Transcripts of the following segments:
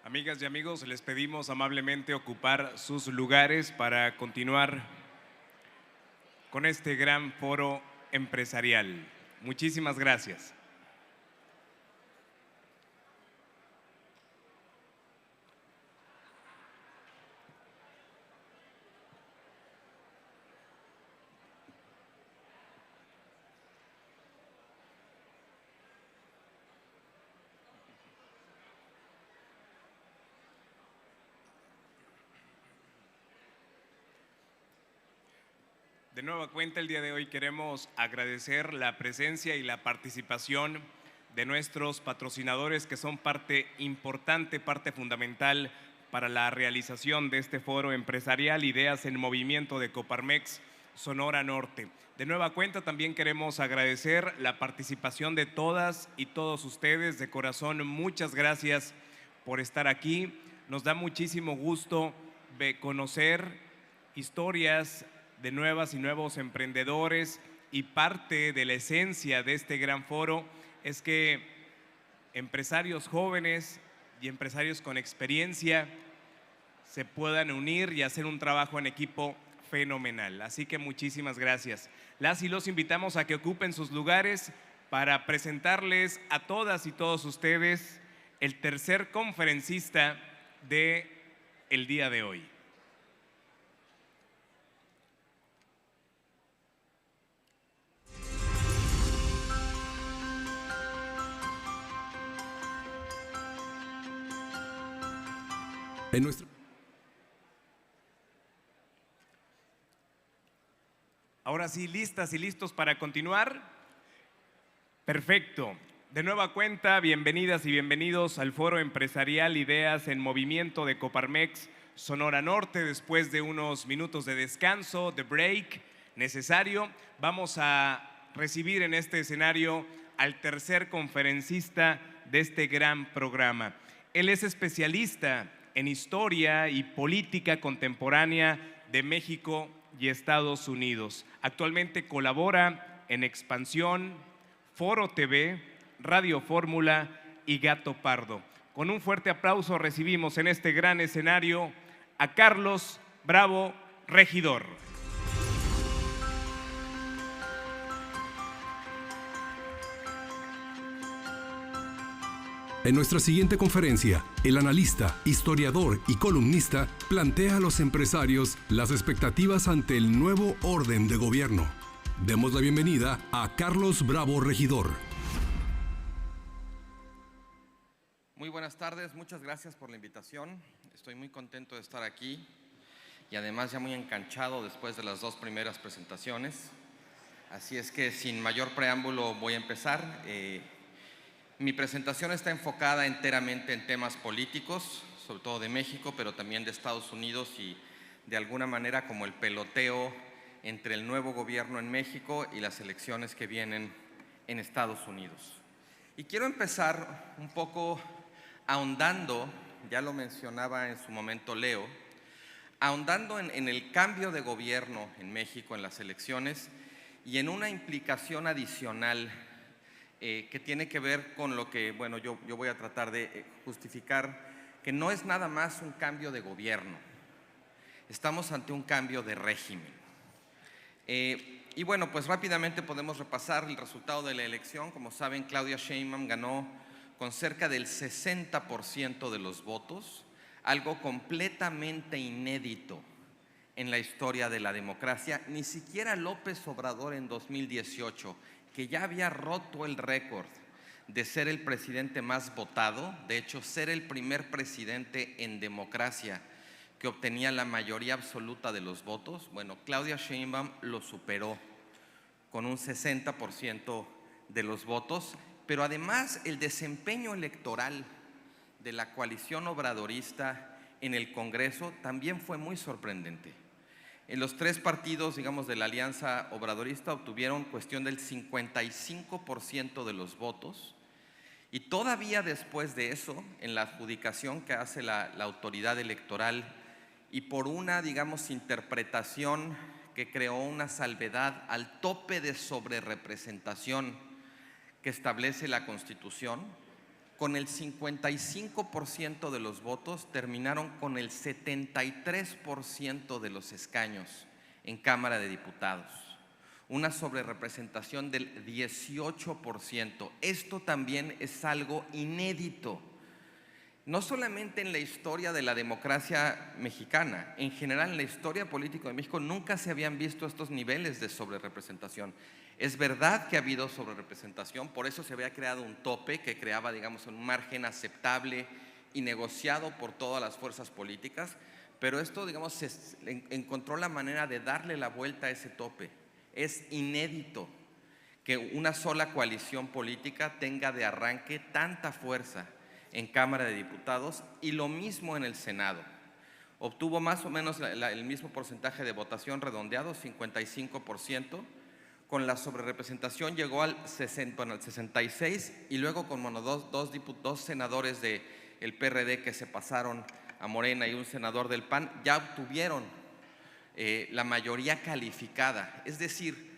Amigas y amigos, les pedimos amablemente ocupar sus lugares para continuar con este gran foro empresarial. Muchísimas gracias. De nueva cuenta, el día de hoy queremos agradecer la presencia y la participación de nuestros patrocinadores que son parte importante, parte fundamental para la realización de este foro empresarial Ideas en Movimiento de Coparmex Sonora Norte. De nueva cuenta también queremos agradecer la participación de todas y todos ustedes. De corazón, muchas gracias por estar aquí. Nos da muchísimo gusto conocer historias de nuevas y nuevos emprendedores, y parte de la esencia de este gran foro es que empresarios jóvenes y empresarios con experiencia se puedan unir y hacer un trabajo en equipo fenomenal. Así que muchísimas gracias. Las y los invitamos a que ocupen sus lugares para presentarles a todas y todos ustedes el tercer conferencista del día de hoy. Ahora sí, listas y listos para continuar. Perfecto. De nueva cuenta, bienvenidas y bienvenidos al Foro Empresarial Ideas en Movimiento de Coparmex Sonora Norte. Después de unos minutos de descanso, de break necesario, vamos a recibir en este escenario al tercer conferencista de este gran programa. Él es especialista en historia y política contemporánea de México y Estados Unidos. Actualmente colabora en Expansión, Foro TV, Radio Fórmula y Gato Pardo. Con un fuerte aplauso recibimos en este gran escenario a Carlos Bravo Regidor. En nuestra siguiente conferencia, el analista, historiador y columnista plantea a los empresarios las expectativas ante el nuevo orden de gobierno. Demos la bienvenida a Carlos Bravo Regidor. Muy buenas tardes, muchas gracias por la invitación. Estoy muy contento de estar aquí y además ya muy enganchado después de las dos primeras presentaciones. Así es que sin mayor preámbulo voy a empezar. Mi presentación está enfocada enteramente en temas políticos, sobre todo de México, pero también de Estados Unidos y de alguna manera como el peloteo entre el nuevo gobierno en México y las elecciones que vienen en Estados Unidos. Y quiero empezar un poco ahondando, ya lo mencionaba en su momento Leo, ahondando en el cambio de gobierno en México en las elecciones y en una implicación adicional que tiene que ver con lo que, bueno, yo voy a tratar de justificar, que no es nada más un cambio de gobierno, estamos ante un cambio de régimen. Y bueno, pues rápidamente podemos repasar el resultado de la elección. Como saben, Claudia Sheinbaum ganó con cerca del 60% de los votos, algo completamente inédito en la historia de la democracia. Ni siquiera López Obrador en 2018, que ya había roto el récord de ser el presidente más votado, de hecho ser el primer presidente en democracia que obtenía la mayoría absoluta de los votos, bueno, Claudia Sheinbaum lo superó con un 60% de los votos, pero además el desempeño electoral de la coalición obradorista en el Congreso también fue muy sorprendente. En los tres partidos, digamos, de la alianza obradorista obtuvieron cuestión del 55% de los votos, y todavía después de eso, en la adjudicación que hace la autoridad electoral y por una, digamos, interpretación que creó una salvedad al tope de sobrerepresentación que establece la Constitución, con el 55% de los votos, terminaron con el 73% de los escaños en Cámara de Diputados, una sobrerepresentación del 18%. Esto también es algo inédito, no solamente en la historia de la democracia mexicana, en general en la historia política de México nunca se habían visto estos niveles de sobrerepresentación. Es verdad que ha habido sobrerepresentación, por eso se había creado un tope que creaba, digamos, un margen aceptable y negociado por todas las fuerzas políticas, pero esto, digamos, se encontró la manera de darle la vuelta a ese tope. Es inédito que una sola coalición política tenga de arranque tanta fuerza en Cámara de Diputados, y lo mismo en el Senado. Obtuvo más o menos el mismo porcentaje de votación redondeado, 55%, con la sobrerepresentación llegó al 66%, y luego con dos senadores del PRD que se pasaron a Morena y un senador del PAN, ya obtuvieron la mayoría calificada. Es decir,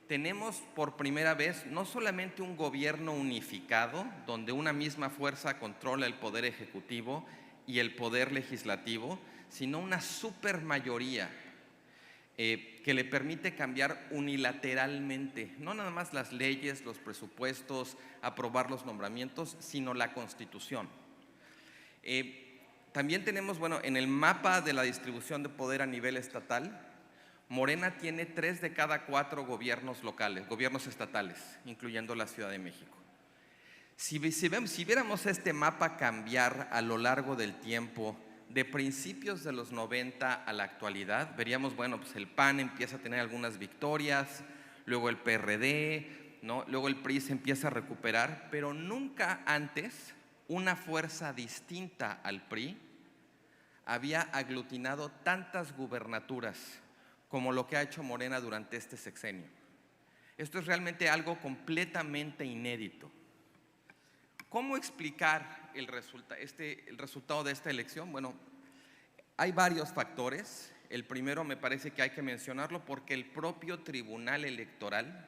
tenemos por primera vez no solamente un gobierno unificado, donde una misma fuerza controla el poder ejecutivo y el poder legislativo, sino una supermayoría que le permite cambiar unilateralmente, no nada más las leyes, los presupuestos, aprobar los nombramientos, sino la Constitución. También tenemos, bueno, en el mapa de la distribución de poder a nivel estatal, Morena tiene 3 de cada 4 gobiernos locales, gobiernos estatales, incluyendo la Ciudad de México. Si viéramos este mapa cambiar a lo largo del tiempo, de principios de los 90 a la actualidad, veríamos, bueno, pues el PAN empieza a tener algunas victorias, luego el PRD, ¿no? Luego el PRI se empieza a recuperar, pero nunca antes una fuerza distinta al PRI había aglutinado tantas gubernaturas como lo que ha hecho Morena durante este sexenio. Esto es realmente algo completamente inédito. ¿Cómo explicar el resultado de esta elección? Bueno, hay varios factores. El primero me parece que hay que mencionarlo porque el propio Tribunal Electoral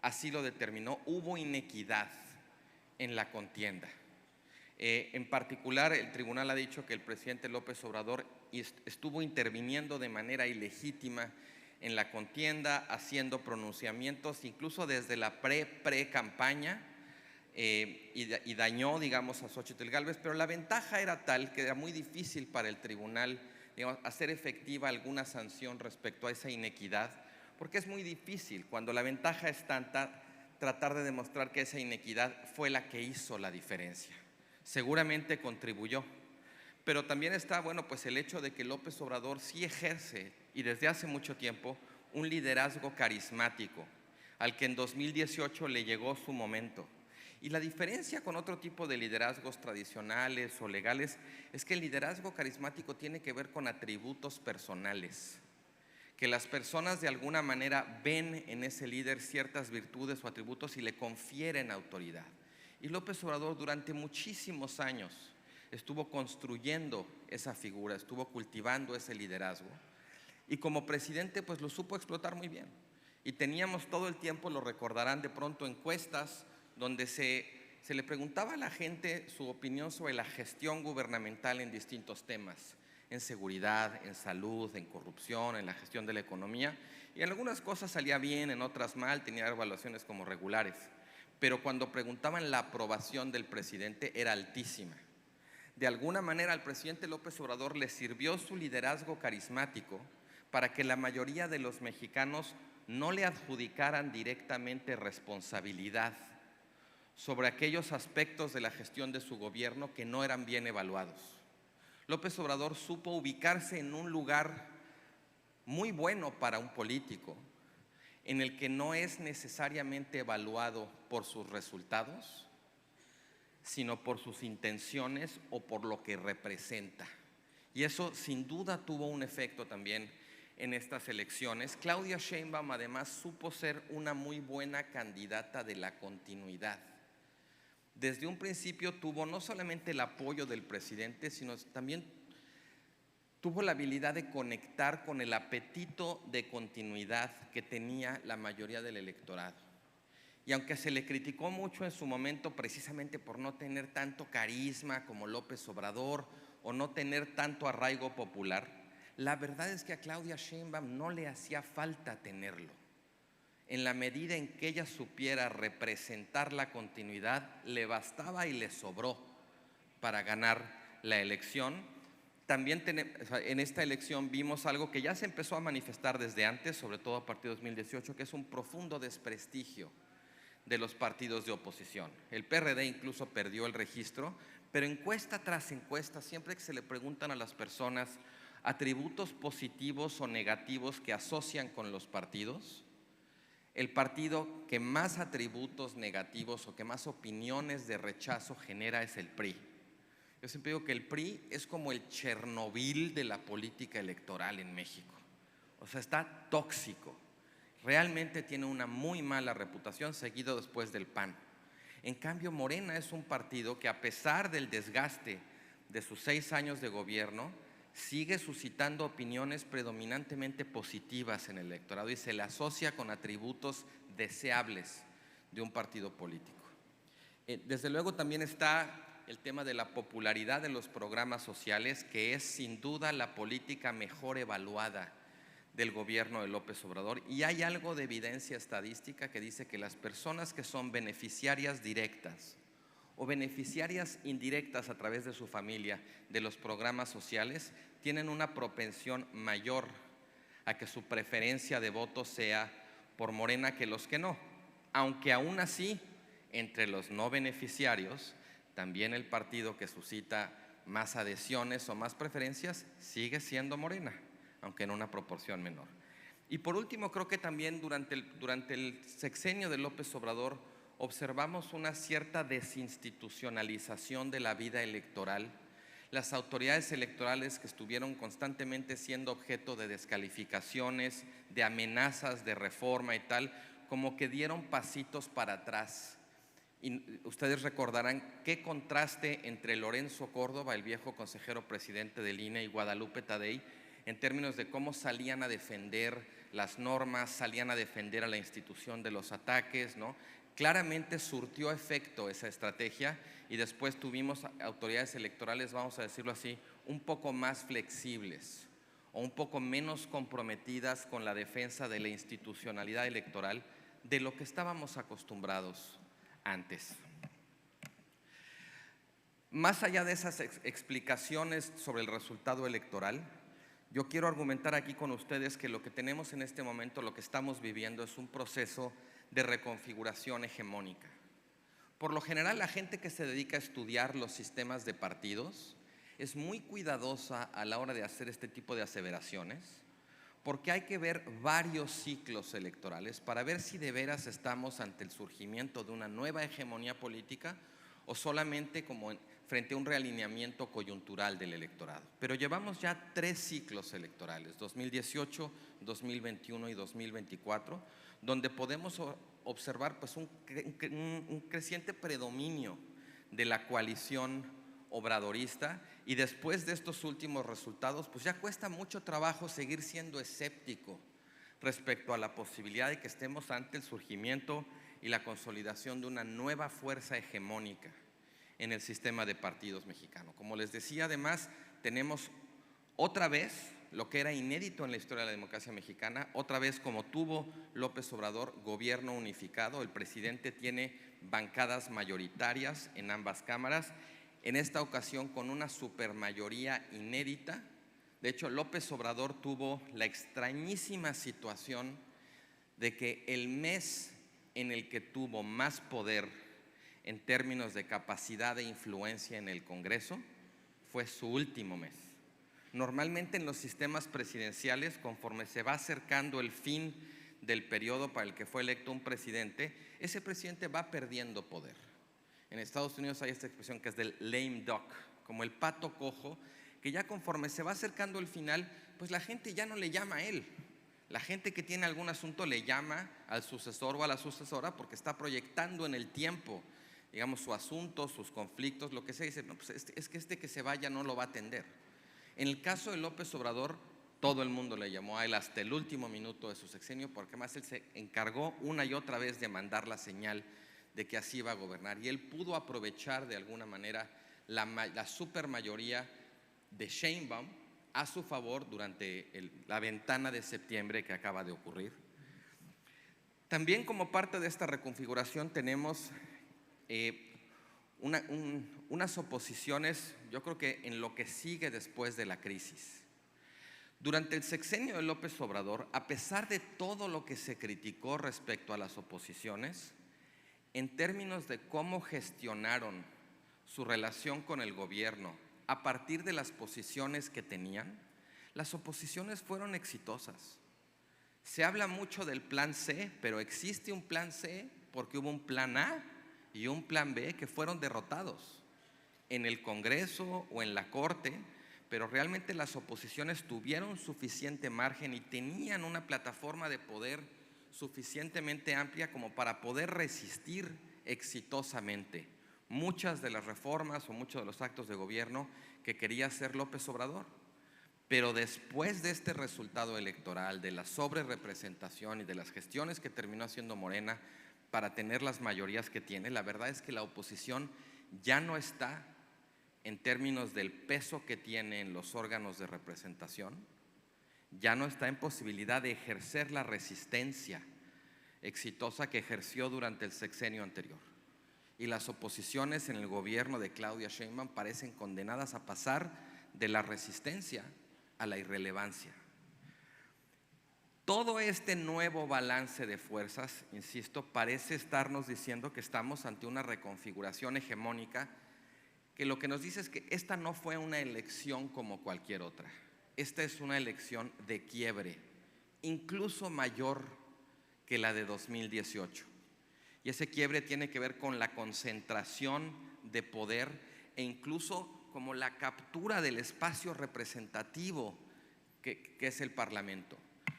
así lo determinó. Hubo inequidad en la contienda. En particular, el tribunal ha dicho que el presidente López Obrador estuvo interviniendo de manera ilegítima en la contienda, haciendo pronunciamientos incluso desde la pre-campaña, y dañó, digamos, a Xóchitl Gálvez, pero la ventaja era tal que era muy difícil para el tribunal, digamos, hacer efectiva alguna sanción respecto a esa inequidad, porque es muy difícil, cuando la ventaja es tanta, tratar de demostrar que esa inequidad fue la que hizo la diferencia. Seguramente contribuyó, pero también está, bueno, pues el hecho de que López Obrador sí ejerce, y desde hace mucho tiempo, un liderazgo carismático, al que en 2018 le llegó su momento. Y la diferencia con otro tipo de liderazgos tradicionales o legales es que el liderazgo carismático tiene que ver con atributos personales, que las personas de alguna manera ven en ese líder ciertas virtudes o atributos y le confieren autoridad. Y López Obrador durante muchísimos años estuvo construyendo esa figura, estuvo cultivando ese liderazgo, y como presidente pues lo supo explotar muy bien. Y teníamos todo el tiempo, lo recordarán de pronto, encuestas donde se le preguntaba a la gente su opinión sobre la gestión gubernamental en distintos temas, en seguridad, en salud, en corrupción, en la gestión de la economía, y en algunas cosas salía bien, en otras mal, tenía evaluaciones como regulares, pero cuando preguntaban la aprobación del presidente era altísima. De alguna manera al presidente López Obrador le sirvió su liderazgo carismático para que la mayoría de los mexicanos no le adjudicaran directamente responsabilidad sobre aquellos aspectos de la gestión de su gobierno que no eran bien evaluados. López Obrador supo ubicarse en un lugar muy bueno para un político, en el que no es necesariamente evaluado por sus resultados, sino por sus intenciones o por lo que representa. Y eso sin duda tuvo un efecto también en estas elecciones. Claudia Sheinbaum además supo ser una muy buena candidata de la continuidad. Desde un principio tuvo no solamente el apoyo del presidente, sino también tuvo la habilidad de conectar con el apetito de continuidad que tenía la mayoría del electorado. Y aunque se le criticó mucho en su momento precisamente por no tener tanto carisma como López Obrador o no tener tanto arraigo popular, la verdad es que a Claudia Sheinbaum no le hacía falta tenerlo. En la medida en que ella supiera representar la continuidad, le bastaba y le sobró para ganar la elección. También en esta elección vimos algo que ya se empezó a manifestar desde antes, sobre todo a partir de 2018, que es un profundo desprestigio de los partidos de oposición. El PRD incluso perdió el registro, pero encuesta tras encuesta, siempre que se le preguntan a las personas atributos positivos o negativos que asocian con los partidos, el partido que más atributos negativos o que más opiniones de rechazo genera es el PRI. Yo siempre digo que el PRI es como el Chernobyl de la política electoral en México. O sea, está tóxico. Realmente tiene una muy mala reputación, seguido después del PAN. En cambio, Morena es un partido que, a pesar del desgaste de sus 6 años de gobierno, sigue suscitando opiniones predominantemente positivas en el electorado y se le asocia con atributos deseables de un partido político. Desde luego también está el tema de la popularidad de los programas sociales, que es sin duda la política mejor evaluada del gobierno de López Obrador, y hay algo de evidencia estadística que dice que las personas que son beneficiarias directas o beneficiarias indirectas a través de su familia de los programas sociales tienen una propensión mayor a que su preferencia de voto sea por Morena que los que no, aunque aún así entre los no beneficiarios también el partido que suscita más adhesiones o más preferencias sigue siendo Morena, aunque en una proporción menor. Y por último, creo que también durante el sexenio de López Obrador observamos una cierta desinstitucionalización de la vida electoral. Las autoridades electorales, que estuvieron constantemente siendo objeto de descalificaciones, de amenazas de reforma y tal, como que dieron pasitos para atrás. Y ustedes recordarán qué contraste entre Lorenzo Córdoba, el viejo consejero presidente del INE, y Guadalupe Tadei, en términos de cómo salían a defender las normas, salían a defender a la institución de los ataques, ¿no? Claramente surtió efecto esa estrategia y después tuvimos autoridades electorales, vamos a decirlo así, un poco más flexibles o un poco menos comprometidas con la defensa de la institucionalidad electoral de lo que estábamos acostumbrados antes. Más allá de esas explicaciones sobre el resultado electoral, yo quiero argumentar aquí con ustedes que lo que tenemos en este momento, lo que estamos viviendo, es un proceso de reconfiguración hegemónica. Por lo general, la gente que se dedica a estudiar los sistemas de partidos es muy cuidadosa a la hora de hacer este tipo de aseveraciones, porque hay que ver varios ciclos electorales para ver si de veras estamos ante el surgimiento de una nueva hegemonía política o solamente como frente a un realineamiento coyuntural del electorado. Pero llevamos ya 3 ciclos electorales, 2018, 2021 y 2024, donde podemos observar pues un creciente predominio de la coalición obradorista, y después de estos últimos resultados pues ya cuesta mucho trabajo seguir siendo escéptico respecto a la posibilidad de que estemos ante el surgimiento y la consolidación de una nueva fuerza hegemónica en el sistema de partidos mexicano. Como les decía, además tenemos otra vez lo que era inédito en la historia de la democracia mexicana, otra vez, como tuvo López Obrador, gobierno unificado. El presidente tiene bancadas mayoritarias en ambas cámaras, en esta ocasión con una supermayoría inédita. De hecho, López Obrador tuvo la extrañísima situación de que el mes en el que tuvo más poder en términos de capacidad de influencia en el Congreso fue su último mes. Normalmente en los sistemas presidenciales, conforme se va acercando el fin del periodo para el que fue electo un presidente, ese presidente va perdiendo poder. En Estados Unidos hay esta expresión que es del lame duck, como el pato cojo, que ya conforme se va acercando el final, pues la gente ya no le llama a él. La gente que tiene algún asunto le llama al sucesor o a la sucesora porque está proyectando en el tiempo, digamos, su asunto, sus conflictos, lo que sea. Dice, no, pues es que este que se vaya no lo va a atender. En el caso de López Obrador, Todo el mundo le llamó a él hasta el último minuto de su sexenio, porque además él se encargó una y otra vez de mandar la señal de que así iba a gobernar. Y él pudo aprovechar de alguna manera la supermayoría de Sheinbaum a su favor durante la ventana de septiembre que acaba de ocurrir. También como parte de esta reconfiguración tenemos unas oposiciones, yo creo que en lo que sigue después de la crisis. Durante el sexenio de López Obrador, a pesar de todo lo que se criticó respecto a las oposiciones, en términos de cómo gestionaron su relación con el gobierno a partir de las posiciones que tenían, las oposiciones fueron exitosas. Se habla mucho del plan C, pero existe un plan C porque hubo un plan A y un plan B que fueron derrotados en el Congreso o en la Corte, pero realmente las oposiciones tuvieron suficiente margen y tenían una plataforma de poder suficientemente amplia como para poder resistir exitosamente muchas de las reformas o muchos de los actos de gobierno que quería hacer López Obrador. Pero después de este resultado electoral, de la sobrerepresentación y de las gestiones que terminó haciendo Morena para tener las mayorías que tiene, la verdad es que la oposición ya no está en términos del peso que tiene en los órganos de representación, ya no está en posibilidad de ejercer la resistencia exitosa que ejerció durante el sexenio anterior. Y las oposiciones en el gobierno de Claudia Sheinbaum parecen condenadas a pasar de la resistencia a la irrelevancia. Todo este nuevo balance de fuerzas, insisto, parece estarnos diciendo que estamos ante una reconfiguración hegemónica, que lo que nos dice es que esta no fue una elección como cualquier otra. Esta es una elección de quiebre, incluso mayor que la de 2018. Y ese quiebre tiene que ver con la concentración de poder e incluso como la captura del espacio representativo que es el Parlamento.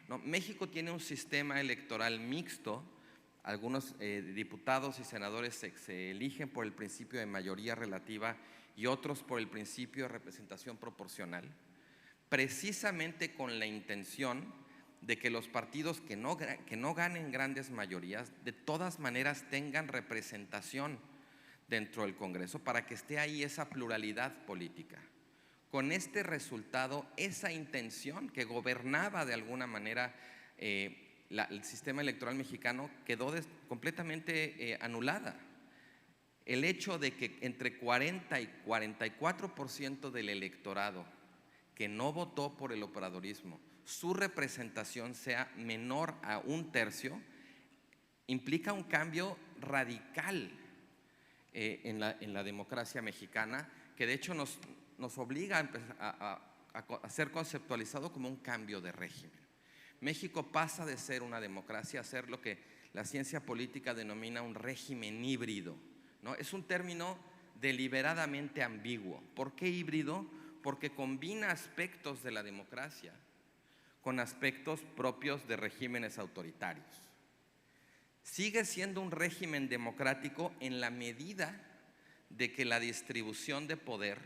¿No? México tiene un sistema electoral mixto. Algunos diputados y senadores se eligen por el principio de mayoría relativa y otros por el principio de representación proporcional, precisamente con la intención de que los partidos que no ganen grandes mayorías, de todas maneras tengan representación dentro del Congreso para que esté ahí esa pluralidad política. Con este resultado, esa intención que gobernaba de alguna manera el sistema electoral mexicano quedó completamente anulada. El hecho de que entre 40 y 44% del electorado que no votó por el obradorismo, su representación sea menor a 1/3, implica un cambio radical en la democracia mexicana, que de hecho nos obliga a ser conceptualizado como un cambio de régimen. México pasa de ser una democracia a ser lo que la ciencia política denomina un régimen híbrido, ¿no? Es un término deliberadamente ambiguo. ¿Por qué híbrido? Porque combina aspectos de la democracia con aspectos propios de regímenes autoritarios. Sigue siendo un régimen democrático en la medida de que la distribución de poder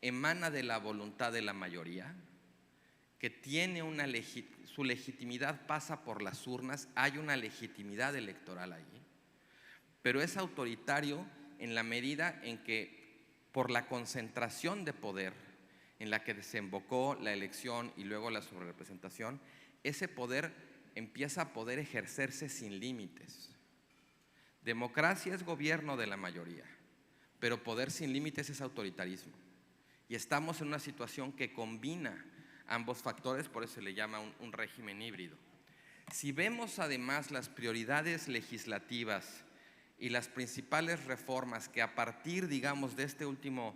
emana de la voluntad de la mayoría, que tiene su legitimidad pasa por las urnas, hay una legitimidad electoral allí, pero es autoritario en la medida en que por la concentración de poder en la que desembocó la elección y luego la sobrerepresentación, ese poder empieza a poder ejercerse sin límites. Democracia es gobierno de la mayoría, pero poder sin límites es autoritarismo. Y estamos en una situación que combina ambos factores, por eso se le llama un régimen híbrido. Si vemos además las prioridades legislativas y las principales reformas que a partir, digamos, de este último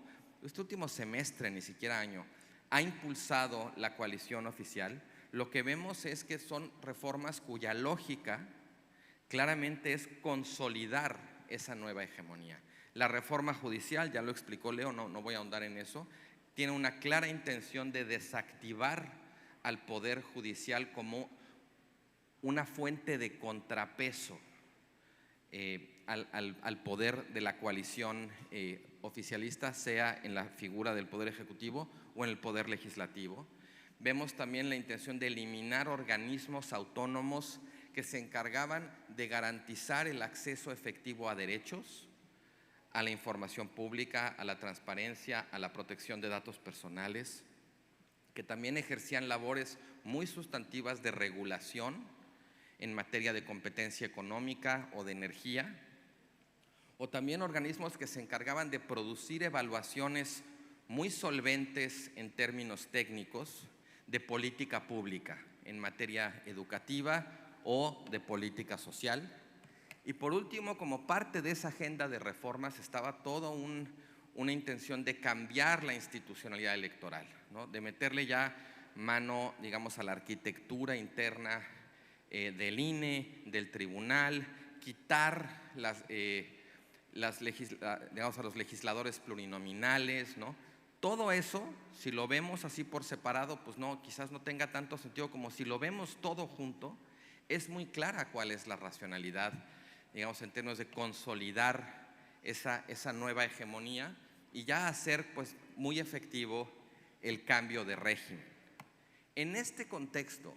semestre, ni siquiera año, ha impulsado la coalición oficial, lo que vemos es que son reformas cuya lógica claramente es consolidar esa nueva hegemonía. La reforma judicial, ya lo explicó Leo, no voy a ahondar en eso, tiene una clara intención de desactivar al Poder Judicial como una fuente de contrapeso al poder de la coalición oficialista, sea en la figura del Poder Ejecutivo o en el Poder Legislativo. Vemos también la intención de eliminar organismos autónomos que se encargaban de garantizar el acceso efectivo a derechos, a la información pública, a la transparencia, a la protección de datos personales, que también ejercían labores muy sustantivas de regulación en materia de competencia económica o de energía, o también organismos que se encargaban de producir evaluaciones muy solventes en términos técnicos de política pública en materia educativa o de política social. Y por último, como parte de esa agenda de reformas estaba toda una intención de cambiar la institucionalidad electoral, ¿no? De meterle ya mano, digamos, a la arquitectura interna del INE, del tribunal, quitar digamos, a los legisladores plurinominales, ¿no? Todo eso, si lo vemos así por separado, pues no, quizás no tenga tanto sentido como si lo vemos todo junto. Es muy clara cuál es la racionalidad, digamos, en términos de consolidar esa nueva hegemonía y ya hacer pues muy efectivo el cambio de régimen. En este contexto,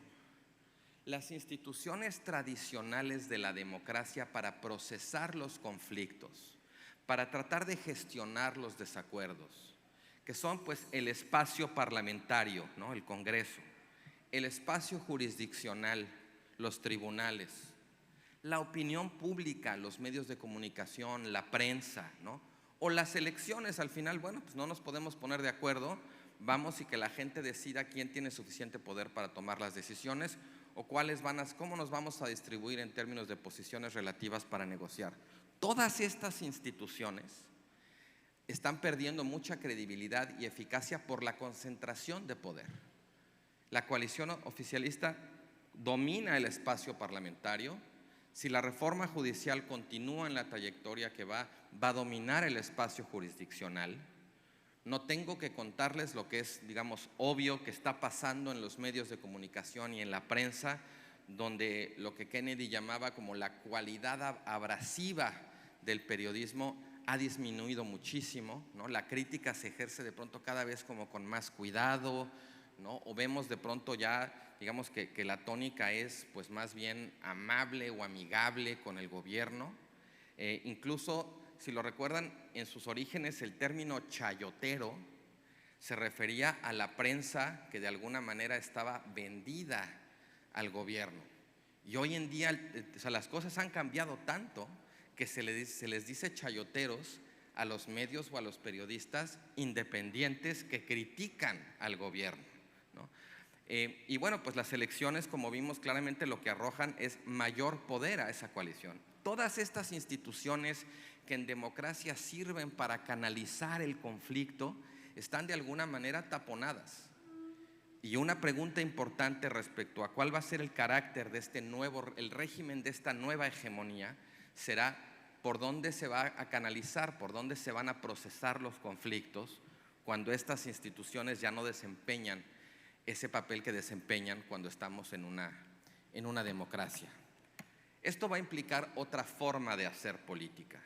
las instituciones tradicionales de la democracia para procesar los conflictos, para tratar de gestionar los desacuerdos, que son pues el espacio parlamentario, ¿no? El Congreso, el espacio jurisdiccional, los tribunales, la opinión pública, los medios de comunicación, la prensa, ¿no? O las elecciones. Al final, bueno, pues no nos podemos poner de acuerdo, vamos y que la gente decida quién tiene suficiente poder para tomar las decisiones o cómo nos vamos a distribuir en términos de posiciones relativas para negociar. Todas estas instituciones están perdiendo mucha credibilidad y eficacia por la concentración de poder. La coalición oficialista domina el espacio parlamentario. Si la reforma judicial continúa en la trayectoria que va a dominar el espacio jurisdiccional. No tengo que contarles lo que es, digamos, obvio que está pasando en los medios de comunicación y en la prensa, donde lo que Kennedy llamaba como la cualidad abrasiva del periodismo ha disminuido muchísimo, ¿no? La crítica se ejerce de pronto cada vez como con más cuidado, ¿no? O vemos de pronto ya, digamos que la tónica es pues más bien amable o amigable con el gobierno. Incluso, si lo recuerdan, en sus orígenes el término chayotero se refería a la prensa que de alguna manera estaba vendida al gobierno. Y hoy en día, o sea, las cosas han cambiado tanto que se les dice chayoteros a los medios o a los periodistas independientes que critican al gobierno, ¿no? Y bueno, pues las elecciones, como vimos claramente, lo que arrojan es mayor poder a esa coalición. Todas estas instituciones que en democracia sirven para canalizar el conflicto están de alguna manera taponadas. Y una pregunta importante respecto a cuál va a ser el carácter de el régimen de esta nueva hegemonía será por dónde se va a canalizar, por dónde se van a procesar los conflictos cuando estas instituciones ya no desempeñan ese papel que desempeñan cuando estamos en una democracia. Esto va a implicar otra forma de hacer política.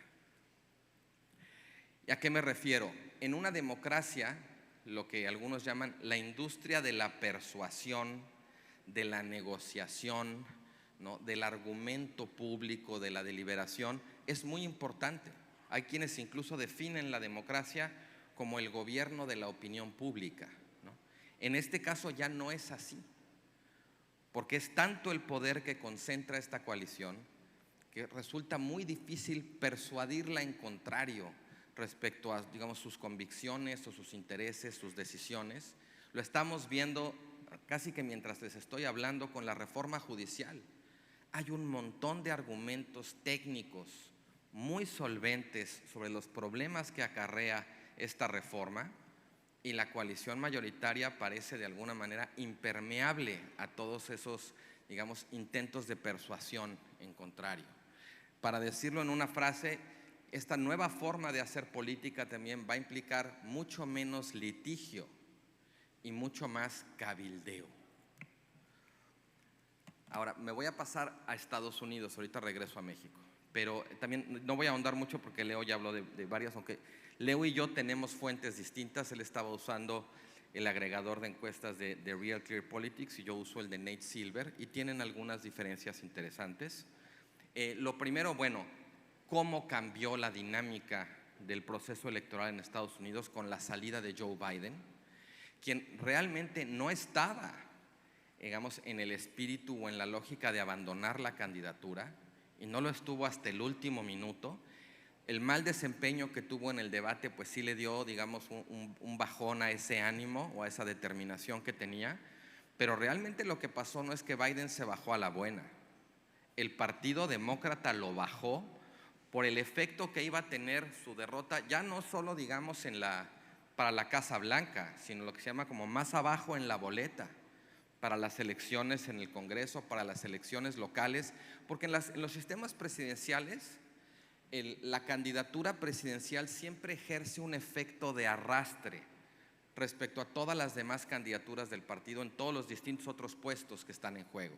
¿Y a qué me refiero? En una democracia, lo que algunos llaman la industria de la persuasión, de la negociación, ¿no? Del argumento público, de la deliberación, es muy importante. Hay quienes incluso definen la democracia como el gobierno de la opinión pública, ¿no? En este caso ya no es así, porque es tanto el poder que concentra esta coalición que resulta muy difícil persuadirla en contrario respecto a, digamos, sus convicciones o sus intereses, sus decisiones. Lo estamos viendo casi que mientras les estoy hablando con la reforma judicial. Hay un montón de argumentos técnicos muy solventes sobre los problemas que acarrea esta reforma y la coalición mayoritaria parece de alguna manera impermeable a todos esos, digamos, intentos de persuasión en contrario. Para decirlo en una frase, esta nueva forma de hacer política también va a implicar mucho menos litigio y mucho más cabildeo. Ahora, me voy a pasar a Estados Unidos, ahorita regreso a México, pero también no voy a ahondar mucho porque Leo ya habló de varias, aunque Leo y yo tenemos fuentes distintas. Él estaba usando el agregador de encuestas de Real Clear Politics y yo uso el de Nate Silver y tienen algunas diferencias interesantes. Lo primero, bueno, cómo cambió la dinámica del proceso electoral en Estados Unidos con la salida de Joe Biden, quien realmente no estaba, digamos, en el espíritu o en la lógica de abandonar la candidatura y no lo estuvo hasta el último minuto. El mal desempeño que tuvo en el debate pues sí le dio, digamos, un bajón a ese ánimo o a esa determinación que tenía, pero realmente lo que pasó no es que Biden se bajó a la buena. El Partido Demócrata lo bajó por el efecto que iba a tener su derrota, ya no solo, digamos, para la Casa Blanca, sino lo que se llama como más abajo en la boleta, para las elecciones en el Congreso, para las elecciones locales, porque en los sistemas presidenciales, la candidatura presidencial siempre ejerce un efecto de arrastre respecto a todas las demás candidaturas del partido en todos los distintos otros puestos que están en juego.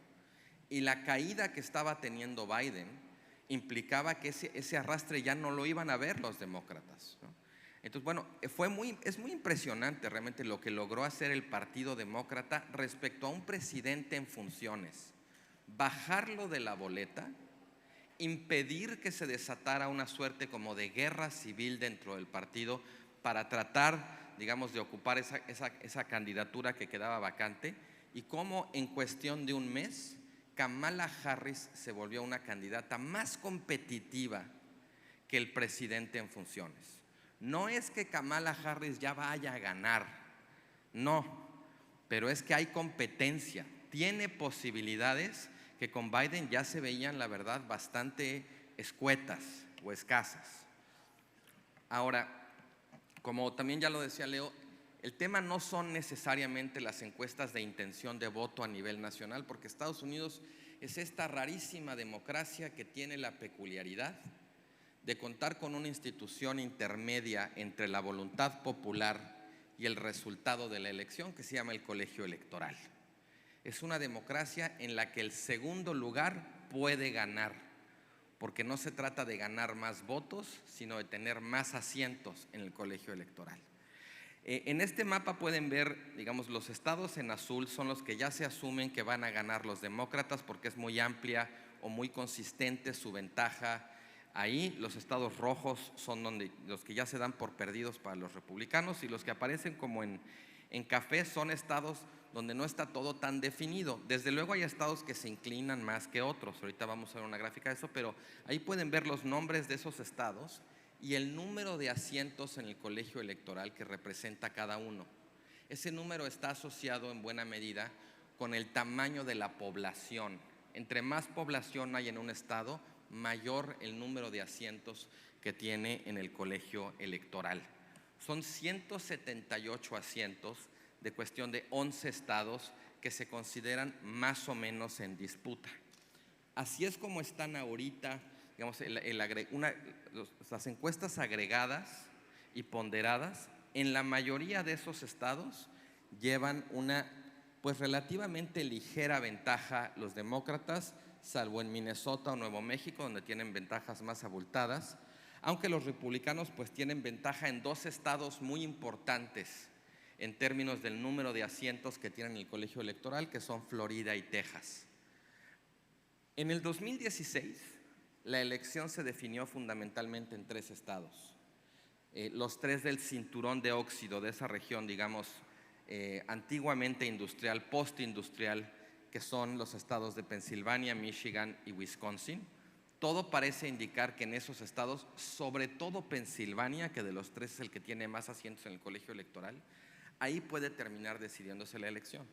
Y la caída que estaba teniendo Biden implicaba que ese arrastre ya no lo iban a ver los demócratas, ¿no? Entonces, bueno, es muy impresionante realmente lo que logró hacer el Partido Demócrata respecto a un presidente en funciones. Bajarlo de la boleta, impedir que se desatara una suerte como de guerra civil dentro del partido para tratar, digamos, de ocupar esa candidatura que quedaba vacante, y cómo en cuestión de un mes Kamala Harris se volvió una candidata más competitiva que el presidente en funciones. No es que Kamala Harris ya vaya a ganar, no, pero es que hay competencia, tiene posibilidades que con Biden ya se veían, la verdad, bastante escuetas o escasas. Ahora, como también ya lo decía Leo, el tema no son necesariamente las encuestas de intención de voto a nivel nacional, porque Estados Unidos es esta rarísima democracia que tiene la peculiaridad de contar con una institución intermedia entre la voluntad popular y el resultado de la elección, que se llama el colegio electoral. Es una democracia en la que el segundo lugar puede ganar, porque no se trata de ganar más votos, sino de tener más asientos en el colegio electoral. En este mapa pueden ver, digamos, los estados en azul son los que ya se asumen que van a ganar los demócratas porque es muy amplia o muy consistente su ventaja. Ahí los estados rojos son los que ya se dan por perdidos para los republicanos, y los que aparecen como en café son estados donde no está todo tan definido. Desde luego hay estados que se inclinan más que otros, ahorita vamos a ver una gráfica de eso, pero ahí pueden ver los nombres de esos estados y el número de asientos en el colegio electoral que representa cada uno. Ese número está asociado en buena medida con el tamaño de la población. Entre más población hay en un estado, mayor el número de asientos que tiene en el colegio electoral. Son 178 asientos de cuestión de 11 estados que se consideran más o menos en disputa. Así es como están ahorita, digamos, las encuestas agregadas y ponderadas. En la mayoría de esos estados llevan una pues relativamente ligera ventaja los demócratas, salvo en Minnesota o Nuevo México, donde tienen ventajas más abultadas, aunque los republicanos pues tienen ventaja en dos estados muy importantes en términos del número de asientos que tienen en el colegio electoral, que son Florida y Texas. En el 2016, la elección se definió fundamentalmente en tres estados. Los tres del cinturón de óxido de esa región, digamos, antiguamente industrial, postindustrial, que son los estados de Pensilvania, Michigan y Wisconsin. Todo parece indicar que en esos estados, sobre todo Pensilvania, que de los tres es el que tiene más asientos en el colegio electoral, ahí puede terminar decidiéndose la elección.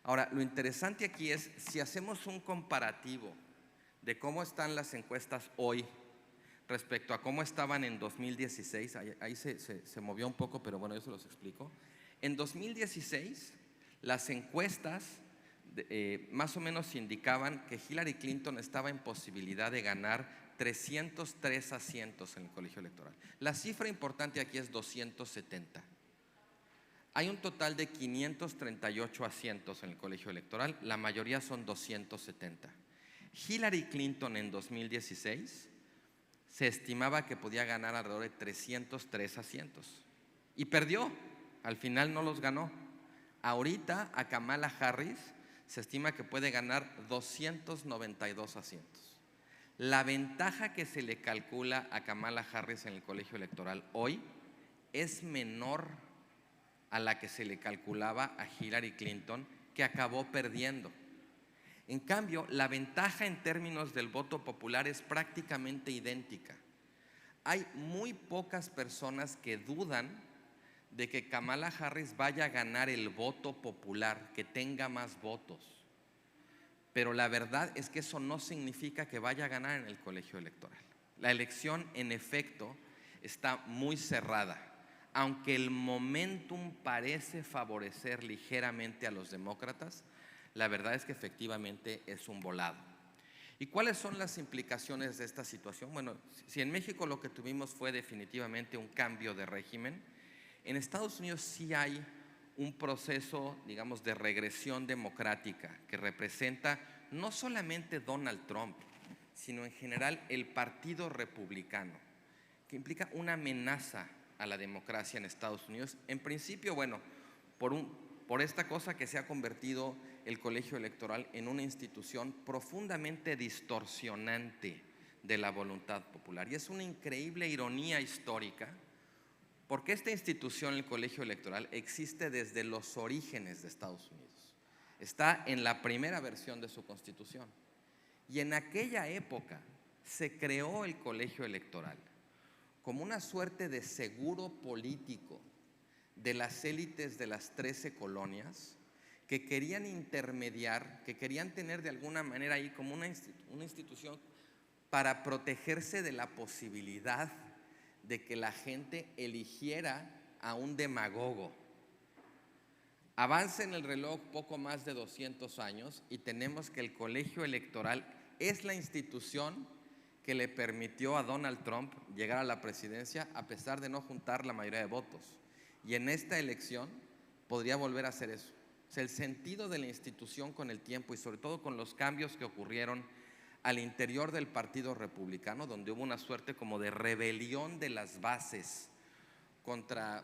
Ahora, lo interesante aquí es, si hacemos un comparativo de cómo están las encuestas hoy respecto a cómo estaban en 2016, ahí se movió un poco, pero bueno, yo se los explico. En 2016, las encuestas más o menos indicaban que Hillary Clinton estaba en posibilidad de ganar 303 asientos en el colegio electoral. La cifra importante aquí es 270. Hay un total de 538 asientos en el colegio electoral, la mayoría son 270. Hillary Clinton en 2016 se estimaba que podía ganar alrededor de 303 asientos y perdió. Al final no los ganó. Ahorita a Kamala Harris se estima que puede ganar 292 asientos. La ventaja que se le calcula a Kamala Harris en el colegio electoral hoy es menor a la que se le calculaba a Hillary Clinton, que acabó perdiendo. En cambio, la ventaja en términos del voto popular es prácticamente idéntica. Hay muy pocas personas que dudan de que Kamala Harris vaya a ganar el voto popular, que tenga más votos. Pero la verdad es que eso no significa que vaya a ganar en el colegio electoral. La elección, en efecto, está muy cerrada. Aunque el momentum parece favorecer ligeramente a los demócratas, la verdad es que efectivamente es un volado. ¿Y cuáles son las implicaciones de esta situación? Bueno, si en México lo que tuvimos fue definitivamente un cambio de régimen, en Estados Unidos sí hay un proceso, digamos, de regresión democrática que representa no solamente Donald Trump, sino en general el Partido Republicano, que implica una amenaza a la democracia en Estados Unidos. En principio, bueno, por esta cosa que se ha convertido el colegio electoral en una institución profundamente distorsionante de la voluntad popular. Y es una increíble ironía histórica, porque esta institución, el colegio electoral, existe desde los orígenes de Estados Unidos. Está en la primera versión de su constitución. Y en aquella época se creó el colegio electoral como una suerte de seguro político de las élites de las 13 colonias que querían intermediar, que querían tener de alguna manera ahí como una institución para protegerse de la posibilidad de que la gente eligiera a un demagogo. Avanza en el reloj poco más de 200 años y tenemos que el colegio electoral es la institución que le permitió a Donald Trump llegar a la presidencia a pesar de no juntar la mayoría de votos. Y en esta elección podría volver a hacer eso. O sea, el sentido de la institución con el tiempo y sobre todo con los cambios que ocurrieron al interior del Partido Republicano, donde hubo una suerte como de rebelión de las bases contra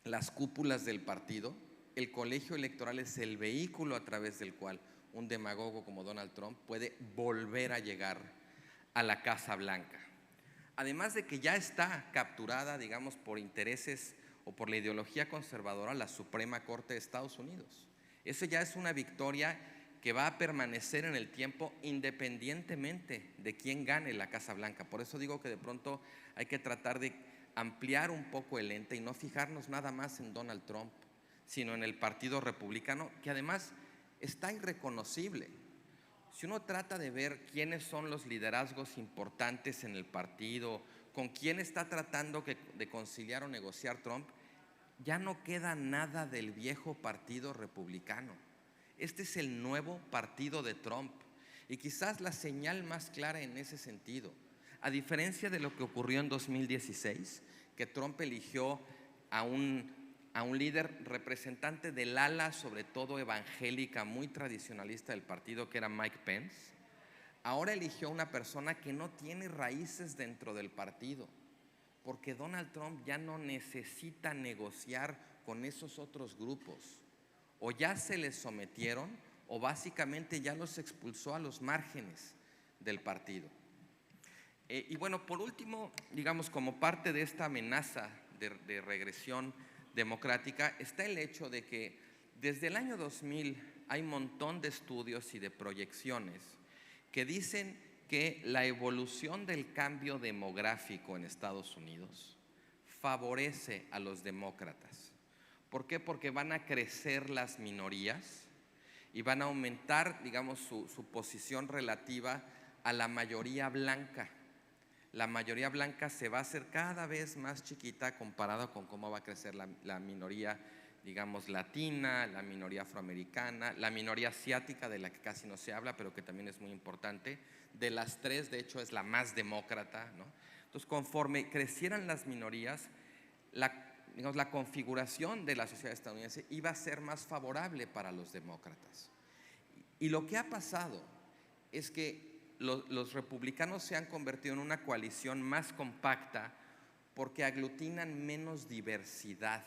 las cúpulas del partido, el colegio electoral es el vehículo a través del cual un demagogo como Donald Trump puede volver a llegar a la Casa Blanca. Además de que ya está capturada, digamos, por intereses o por la ideología conservadora la Suprema Corte de Estados Unidos. Eso ya es una victoria que va a permanecer en el tiempo independientemente de quién gane la Casa Blanca. Por eso digo que de pronto hay que tratar de ampliar un poco el ente y no fijarnos nada más en Donald Trump, sino en el Partido Republicano, que además está irreconocible. Si uno trata de ver quiénes son los liderazgos importantes en el partido, con quién está tratando de conciliar o negociar Trump, ya no queda nada del viejo Partido Republicano. Este es el nuevo partido de Trump y quizás la señal más clara en ese sentido. A diferencia de lo que ocurrió en 2016, que Trump eligió a un líder representante del ala, sobre todo evangélica, muy tradicionalista del partido, que era Mike Pence, ahora eligió a una persona que no tiene raíces dentro del partido, porque Donald Trump ya no necesita negociar con esos otros grupos. O ya se les sometieron o básicamente ya los expulsó a los márgenes del partido. Y bueno, por último, digamos, como parte de esta amenaza de regresión democrática, está el hecho de que desde el año 2000 hay un montón de estudios y de proyecciones que dicen que la evolución del cambio demográfico en Estados Unidos favorece a los demócratas. ¿Por qué? Porque van a crecer las minorías y van a aumentar, digamos, su posición relativa a la mayoría blanca. La mayoría blanca se va a hacer cada vez más chiquita comparado con cómo va a crecer la minoría, digamos, latina, la minoría afroamericana, la minoría asiática, de la que casi no se habla, pero que también es muy importante. De las tres, de hecho, es la más demócrata, ¿no? Entonces, conforme crecieran las minorías, la configuración de la sociedad estadounidense iba a ser más favorable para los demócratas. Y lo que ha pasado es que los republicanos se han convertido en una coalición más compacta porque aglutinan menos diversidad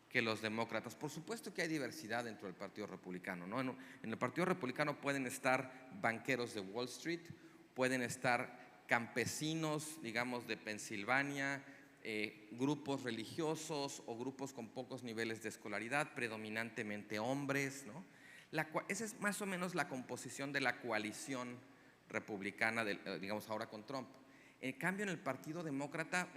que los demócratas. Por supuesto que hay diversidad dentro del Partido Republicano, ¿no? En el Partido Republicano pueden estar banqueros de Wall Street, pueden estar campesinos, digamos, de Pensilvania, grupos religiosos o grupos con pocos niveles de escolaridad, predominantemente hombres, ¿no? Esa es más o menos la composición de la coalición republicana, digamos, ahora con Trump. En cambio, en el Partido Demócrata,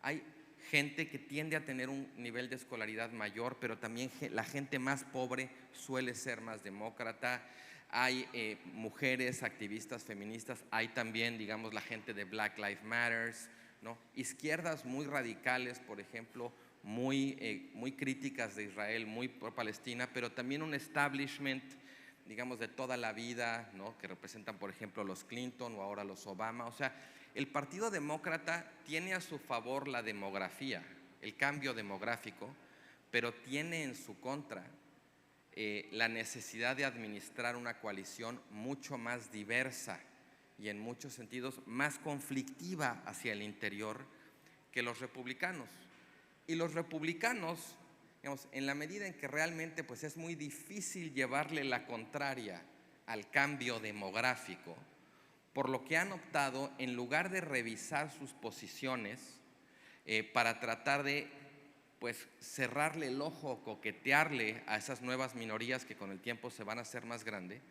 hay gente que tiende a tener un nivel de escolaridad mayor, pero también la gente más pobre suele ser más demócrata. Hay mujeres activistas feministas, hay también, digamos, la gente de Black Lives Matter, ¿no? Izquierdas muy radicales, por ejemplo, muy críticas de Israel, muy pro Palestina, pero también un establishment, digamos, de toda la vida, ¿no? Que representan, por ejemplo, los Clinton o ahora los Obama. O sea, el Partido Demócrata tiene a su favor la demografía, el cambio demográfico, pero tiene en su contra la necesidad de administrar una coalición mucho más diversa y en muchos sentidos más conflictiva hacia el interior que los republicanos. Y los republicanos, digamos, en la medida en que realmente pues, es muy difícil llevarle la contraria al cambio demográfico, por lo que han optado, en lugar de revisar sus posiciones para tratar de pues, cerrarle el ojo o coquetearle a esas nuevas minorías que con el tiempo se van a hacer más grandes,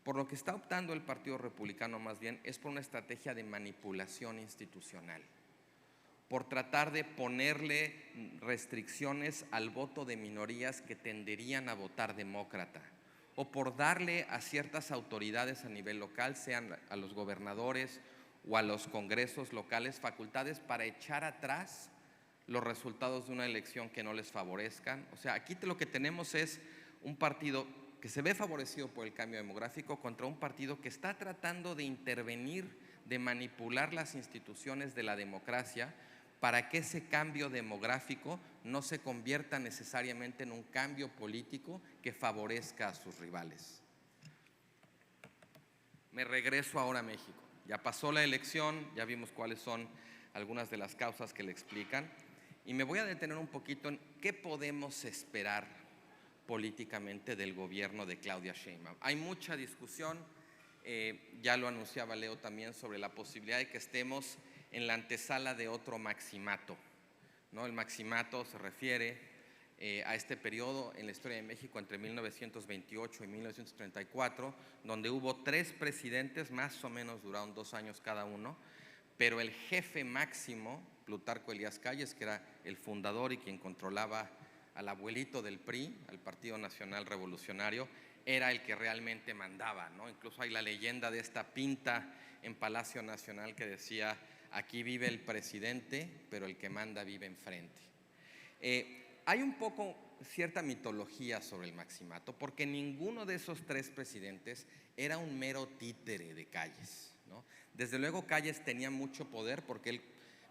por lo que está optando el Partido Republicano más bien es por una estrategia de manipulación institucional, por tratar de ponerle restricciones al voto de minorías que tenderían a votar demócrata, o por darle a ciertas autoridades a nivel local, sean a los gobernadores o a los congresos locales, facultades para echar atrás los resultados de una elección que no les favorezcan. O sea, aquí lo que tenemos es un partido que se ve favorecido por el cambio demográfico contra un partido que está tratando de intervenir, de manipular las instituciones de la democracia para que ese cambio demográfico no se convierta necesariamente en un cambio político que favorezca a sus rivales. Me regreso ahora a México. Ya pasó la elección, ya vimos cuáles son algunas de las causas que le explican, y me voy a detener un poquito en qué podemos esperar políticamente del gobierno de Claudia Sheinbaum. Hay mucha discusión, ya lo anunciaba Leo también, sobre la posibilidad de que estemos en la antesala de otro maximato, ¿no? El maximato se refiere a este periodo en la historia de México entre 1928 y 1934, donde hubo 3 presidentes, más o menos duraron 2 años cada uno, pero el jefe máximo, Plutarco Elías Calles, que era el fundador y quien controlaba al abuelito del PRI, al Partido Nacional Revolucionario, era el que realmente mandaba, ¿no? Incluso hay la leyenda de esta pinta en Palacio Nacional que decía: aquí vive el presidente, pero el que manda vive enfrente. Hay un poco cierta mitología sobre el maximato, porque ninguno de esos 3 presidentes era un mero títere de Calles, ¿no? Desde luego Calles tenía mucho poder porque él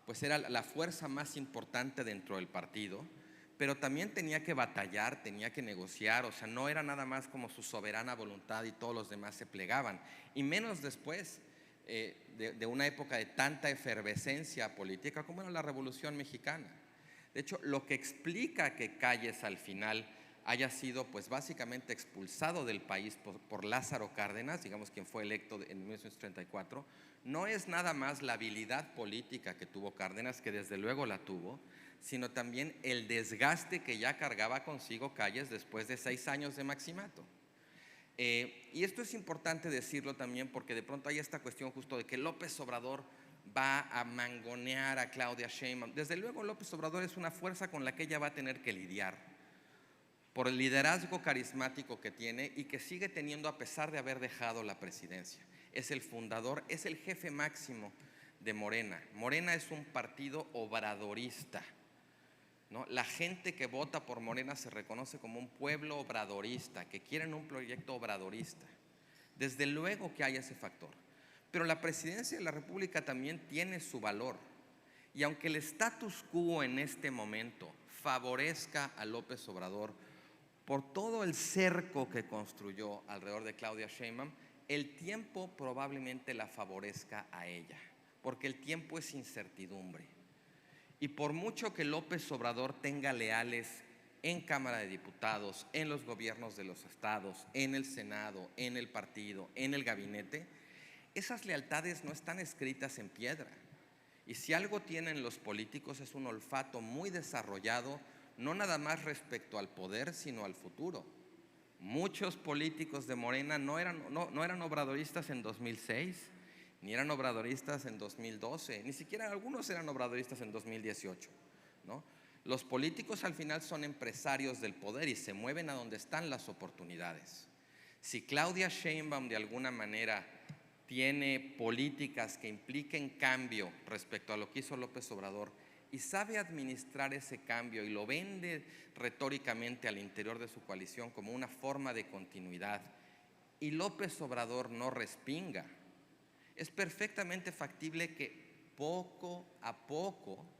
pues, era la fuerza más importante dentro del partido, pero también tenía que batallar, tenía que negociar. O sea, no era nada más como su soberana voluntad y todos los demás se plegaban, y menos después de una época de tanta efervescencia política como era la Revolución Mexicana. De hecho, lo que explica que Calles al final haya sido pues básicamente expulsado del país por Lázaro Cárdenas, digamos quien fue electo en 1934, no es nada más la habilidad política que tuvo Cárdenas, que desde luego la tuvo, sino también el desgaste que ya cargaba consigo Calles después de 6 años de maximato. Y esto es importante decirlo también porque de pronto hay esta cuestión justo de que López Obrador va a mangonear a Claudia Sheinbaum. Desde luego López Obrador es una fuerza con la que ella va a tener que lidiar por el liderazgo carismático que tiene y que sigue teniendo a pesar de haber dejado la presidencia. Es el fundador, es el jefe máximo de Morena. Morena es un partido obradorista, ¿no? La gente que vota por Morena se reconoce como un pueblo obradorista, que quieren un proyecto obradorista. Desde luego que hay ese factor, pero la presidencia de la República también tiene su valor, y aunque el status quo en este momento favorezca a López Obrador por todo el cerco que construyó alrededor de Claudia Sheinbaum, el tiempo probablemente la favorezca a ella, porque el tiempo es incertidumbre. Y por mucho que López Obrador tenga leales en Cámara de Diputados, en los gobiernos de los estados, en el Senado, en el partido, en el gabinete, esas lealtades no están escritas en piedra. Y si algo tienen los políticos es un olfato muy desarrollado, no nada más respecto al poder, sino al futuro. Muchos políticos de Morena no eran obradoristas en 2006, ni eran obradoristas en 2012, ni siquiera algunos eran obradoristas en 2018, ¿no? Los políticos al final son empresarios del poder y se mueven a donde están las oportunidades. Si Claudia Sheinbaum de alguna manera tiene políticas que impliquen cambio respecto a lo que hizo López Obrador y sabe administrar ese cambio y lo vende retóricamente al interior de su coalición como una forma de continuidad, y López Obrador no respinga, es perfectamente factible que poco a poco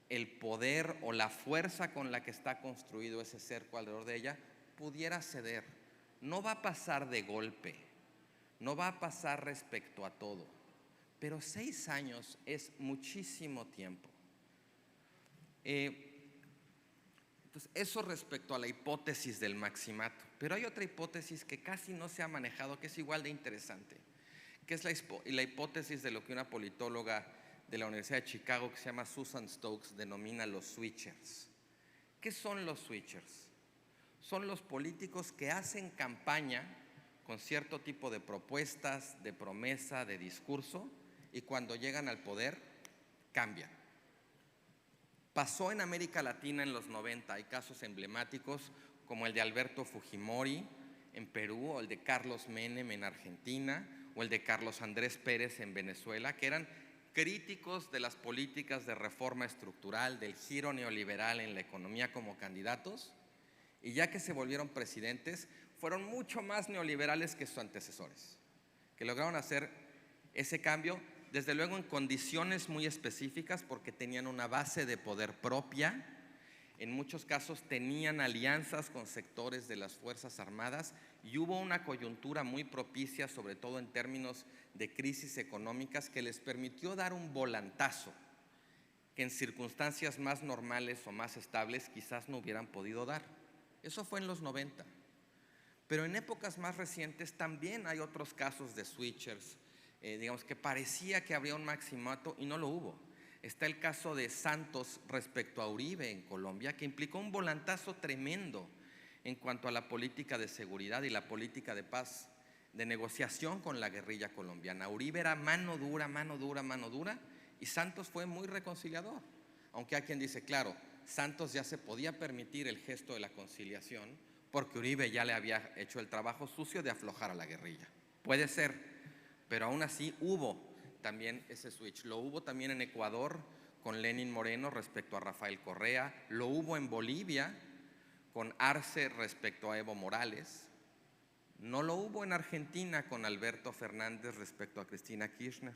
el poder o la fuerza con la que está construido ese cerco alrededor de ella pudiera ceder. No va a pasar de golpe, no va a pasar respecto a todo, pero 6 años es muchísimo tiempo. Entonces, eso respecto a la hipótesis del maximato. Pero hay otra hipótesis que casi no se ha manejado, que es igual de interesante, que es la hipótesis de lo que una politóloga de la Universidad de Chicago que se llama Susan Stokes denomina los switchers. ¿Qué son los switchers? Son los políticos que hacen campaña con cierto tipo de propuestas, de promesa, de discurso, y cuando llegan al poder cambian. Pasó en América Latina en los 90, hay casos emblemáticos como el de Alberto Fujimori en Perú, o el de Carlos Menem en Argentina, o el de Carlos Andrés Pérez en Venezuela, que eran críticos de las políticas de reforma estructural, del giro neoliberal en la economía como candidatos, y ya que se volvieron presidentes, fueron mucho más neoliberales que sus antecesores, que lograron hacer ese cambio, desde luego en condiciones muy específicas, porque tenían una base de poder propia. En muchos casos tenían alianzas con sectores de las Fuerzas Armadas y hubo una coyuntura muy propicia, sobre todo en términos de crisis económicas, que les permitió dar un volantazo que en circunstancias más normales o más estables quizás no hubieran podido dar. Eso fue en los 90. Pero en épocas más recientes también hay otros casos de switchers, digamos que parecía que habría un maximato y no lo hubo. Está el caso de Santos respecto a Uribe en Colombia, que implicó un volantazo tremendo en cuanto a la política de seguridad y la política de paz, de negociación con la guerrilla colombiana. Uribe era mano dura, mano dura, mano dura, y Santos fue muy reconciliador. Aunque hay quien dice, claro, Santos ya se podía permitir el gesto de la conciliación porque Uribe ya le había hecho el trabajo sucio de aflojar a la guerrilla. Puede ser, pero aún así hubo también ese switch. Lo hubo también en Ecuador con Lenín Moreno respecto a Rafael Correa, lo hubo en Bolivia con Arce respecto a Evo Morales, no lo hubo en Argentina con Alberto Fernández respecto a Cristina Kirchner,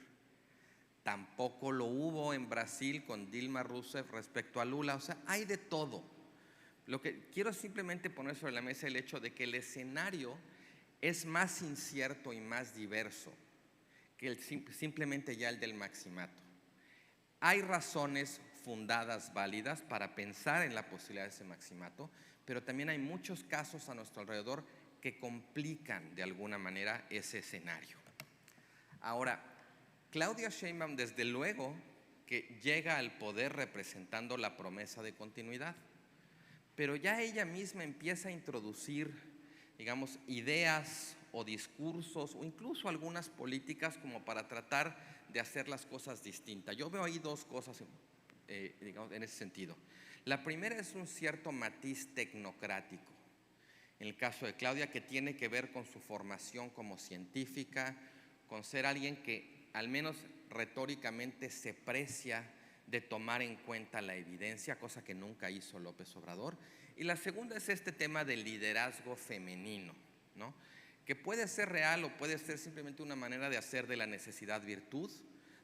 tampoco lo hubo en Brasil con Dilma Rousseff respecto a Lula. O sea, hay de todo. Lo que quiero simplemente poner sobre la mesa el hecho de que el escenario es más incierto y más diverso que simplemente ya el del maximato. Hay razones fundadas, válidas, para pensar en la posibilidad de ese maximato, pero también hay muchos casos a nuestro alrededor que complican de alguna manera ese escenario. Ahora, Claudia Sheinbaum desde luego que llega al poder representando la promesa de continuidad, pero ya ella misma empieza a introducir, digamos, ideas o discursos o incluso algunas políticas como para tratar de hacer las cosas distintas. Yo veo ahí dos cosas, digamos, en ese sentido. La primera es un cierto matiz tecnocrático, en el caso de Claudia, que tiene que ver con su formación como científica, con ser alguien que al menos retóricamente se precia de tomar en cuenta la evidencia, cosa que nunca hizo López Obrador. Y la segunda es este tema del liderazgo femenino, ¿no? Que puede ser real o puede ser simplemente una manera de hacer de la necesidad virtud,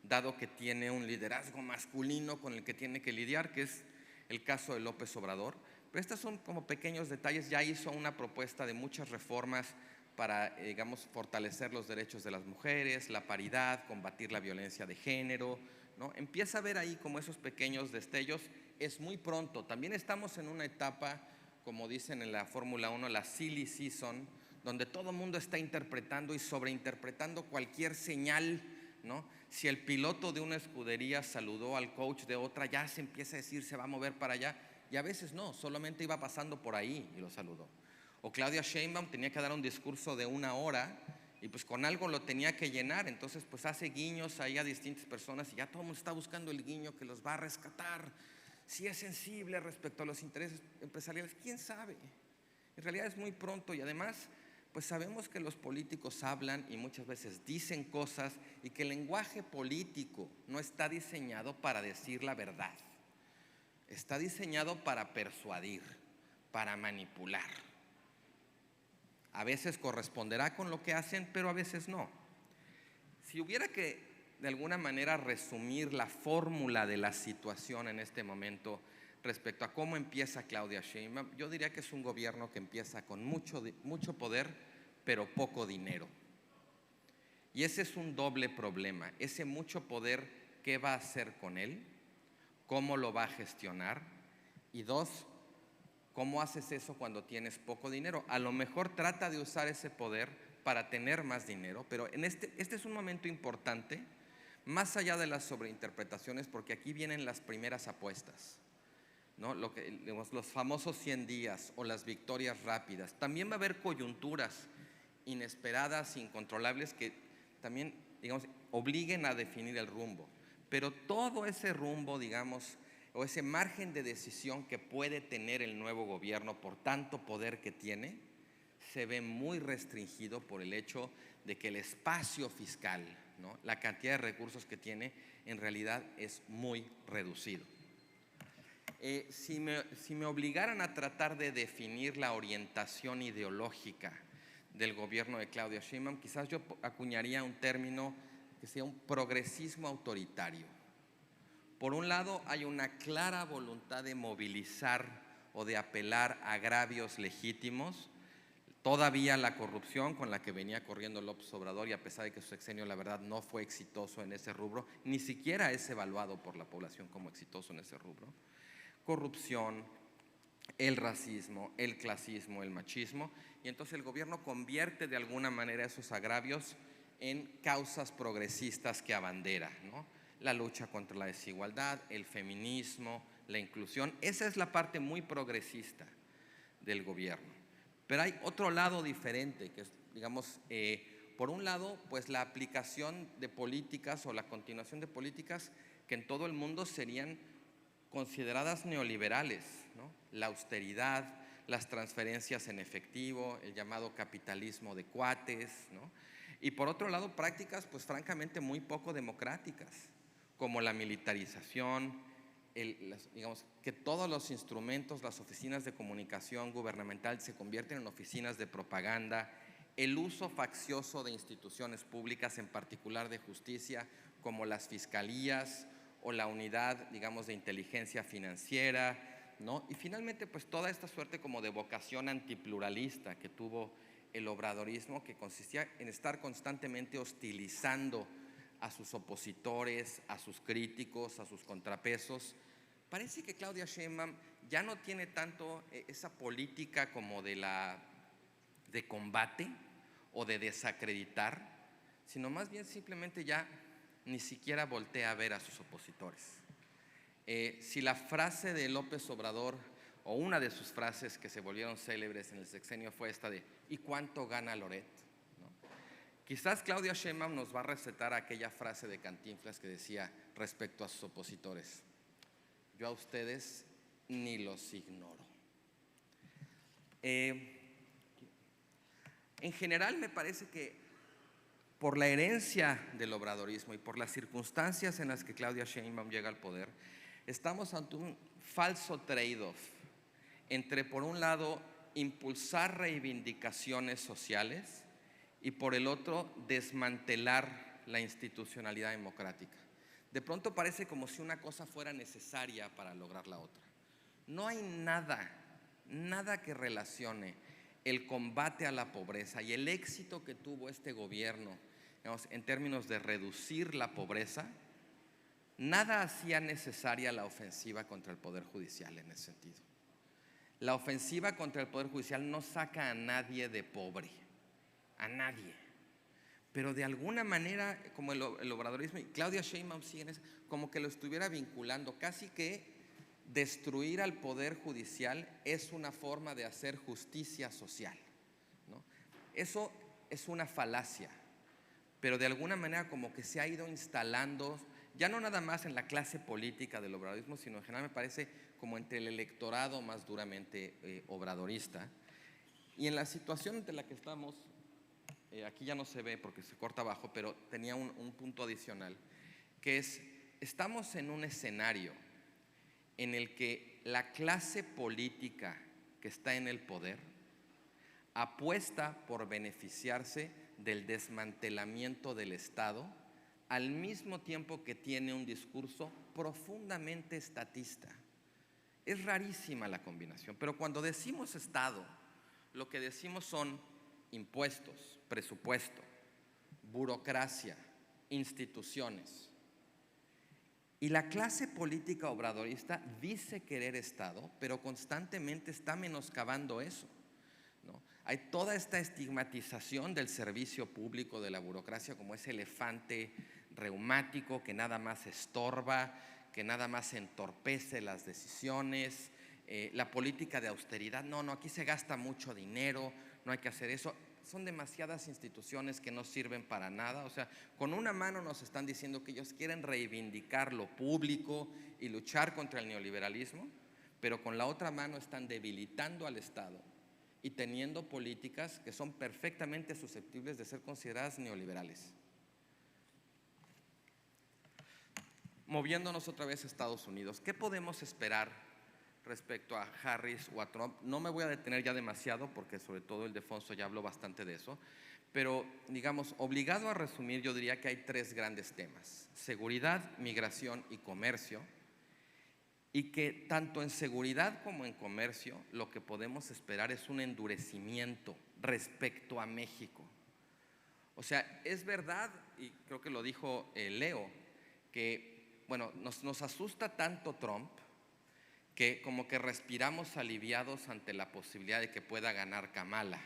dado que tiene un liderazgo masculino con el que tiene que lidiar, que es el caso de López Obrador. Pero estos son como pequeños detalles. Ya hizo una propuesta de muchas reformas para, digamos, fortalecer los derechos de las mujeres, la paridad, combatir la violencia de género, ¿no? Empieza a ver ahí como esos pequeños destellos. Es muy pronto, también estamos en una etapa como dicen en la Fórmula 1, la silly season, donde todo el mundo está interpretando y sobreinterpretando cualquier señal, ¿no? Si el piloto de una escudería saludó al coach de otra, ya se empieza a decir se va a mover para allá, y a veces no, solamente iba pasando por ahí y lo saludó. O Claudia Sheinbaum tenía que dar un discurso de 1 hora y pues con algo lo tenía que llenar, entonces pues hace guiños ahí a distintas personas y ya todo el mundo está buscando el guiño que los va a rescatar. Si es sensible respecto a los intereses empresariales, quién sabe. En realidad es muy pronto y además pues sabemos que los políticos hablan y muchas veces dicen cosas y que el lenguaje político no está diseñado para decir la verdad. Está diseñado para persuadir, para manipular. A veces corresponderá con lo que hacen, pero a veces no. Si hubiera que de alguna manera resumir la fórmula de la situación en este momento respecto a cómo empieza Claudia Sheinbaum, yo diría que es un gobierno que empieza con mucho poder, pero poco dinero. Y ese es un doble problema. Ese mucho poder, ¿qué va a hacer con él? ¿Cómo lo va a gestionar? Y dos, ¿cómo haces eso cuando tienes poco dinero? A lo mejor trata de usar ese poder para tener más dinero, pero este es un momento importante, más allá de las sobreinterpretaciones, porque aquí vienen las primeras apuestas, ¿no? Los famosos 100 días o las victorias rápidas. También va a haber coyunturas inesperadas, incontrolables, que también, digamos, obliguen a definir el rumbo. Pero todo ese rumbo, digamos, o ese margen de decisión que puede tener el nuevo gobierno por tanto poder que tiene, se ve muy restringido por el hecho de que el espacio fiscal, ¿no? La cantidad de recursos que tiene, en realidad es muy reducido. Si me obligaran a tratar de definir la orientación ideológica del gobierno de Claudia Sheinbaum, quizás yo acuñaría un término que sea un progresismo autoritario. Por un lado, hay una clara voluntad de movilizar o de apelar a agravios legítimos. Todavía la corrupción con la que venía corriendo López Obrador, y a pesar de que su sexenio la verdad no fue exitoso en ese rubro, ni siquiera es evaluado por la población como exitoso en ese rubro. Corrupción, el racismo, el clasismo, el machismo, y entonces el gobierno convierte de alguna manera esos agravios en causas progresistas que abandera, ¿no? La lucha contra la desigualdad, el feminismo, la inclusión. Esa es la parte muy progresista del gobierno. Pero hay otro lado diferente, que es, digamos, por un lado, pues la aplicación de políticas o la continuación de políticas que en todo el mundo serían consideradas neoliberales, ¿no? La austeridad, las transferencias en efectivo, el llamado capitalismo de cuates, ¿no? Y por otro lado, prácticas, pues francamente muy poco democráticas, como la militarización, digamos, que todos los instrumentos, las oficinas de comunicación gubernamental se convierten en oficinas de propaganda, el uso faccioso de instituciones públicas, en particular de justicia, como las fiscalías o la unidad, digamos, de inteligencia financiera, ¿no? Y finalmente, pues toda esta suerte como de vocación antipluralista que tuvo el obradorismo, que consistía en estar constantemente hostilizando a sus opositores, a sus críticos, a sus contrapesos. Parece que Claudia Sheinbaum ya no tiene tanto esa política como de combate o de desacreditar, sino más bien simplemente ya ni siquiera voltea a ver a sus opositores. Si la frase de López Obrador, o una de sus frases que se volvieron célebres en el sexenio, fue esta de ¿y cuánto gana Loret? Quizás Claudia Sheinbaum nos va a recetar aquella frase de Cantinflas que decía respecto a sus opositores: yo a ustedes ni los ignoro. En general me parece que por la herencia del obradorismo y por las circunstancias en las que Claudia Sheinbaum llega al poder, estamos ante un falso trade-off entre, por un lado, impulsar reivindicaciones sociales y por el otro, desmantelar la institucionalidad democrática. De pronto parece como si una cosa fuera necesaria para lograr la otra. No hay nada que relacione el combate a la pobreza y el éxito que tuvo este gobierno, digamos, en términos de reducir la pobreza. Nada hacía necesaria la ofensiva contra el Poder Judicial en ese sentido. La ofensiva contra el Poder Judicial no saca a nadie de pobre, a nadie. Pero de alguna manera, como el obradorismo, y Claudia Sheinbaum sigue en eso, como que lo estuviera vinculando, casi que destruir al Poder Judicial es una forma de hacer justicia social, ¿no? Eso es una falacia, pero de alguna manera como que se ha ido instalando, ya no nada más en la clase política del obradorismo, sino en general me parece como entre el electorado más duramente obradorista. Y en la situación entre la que estamos, aquí ya no se ve porque se corta abajo, pero tenía un punto adicional, que es, estamos en un escenario en el que la clase política que está en el poder apuesta por beneficiarse del desmantelamiento del Estado, al mismo tiempo que tiene un discurso profundamente estatista. Es rarísima la combinación, pero cuando decimos Estado, lo que decimos son impuestos, presupuesto, burocracia, instituciones. Y la clase política obradorista dice querer Estado, pero constantemente está menoscabando eso, ¿no? Hay toda esta estigmatización del servicio público, de la burocracia, como ese elefante reumático que nada más estorba, que nada más entorpece las decisiones, la política de austeridad, no, aquí se gasta mucho dinero, no hay que hacer eso. Son demasiadas instituciones que no sirven para nada. O sea, con una mano nos están diciendo que ellos quieren reivindicar lo público y luchar contra el neoliberalismo, pero con la otra mano están debilitando al Estado y teniendo políticas que son perfectamente susceptibles de ser consideradas neoliberales. Moviéndonos otra vez a Estados Unidos, ¿qué podemos esperar respecto a Harris o a Trump? No me voy a detener ya demasiado porque sobre todo Ildefonso ya habló bastante de eso, pero digamos, obligado a resumir, yo diría que hay tres grandes temas: seguridad, migración y comercio, y que tanto en seguridad como en comercio lo que podemos esperar es un endurecimiento respecto a México. O sea, es verdad, y creo que lo dijo Leo, que bueno, nos asusta tanto Trump que como que respiramos aliviados ante la posibilidad de que pueda ganar Kamala.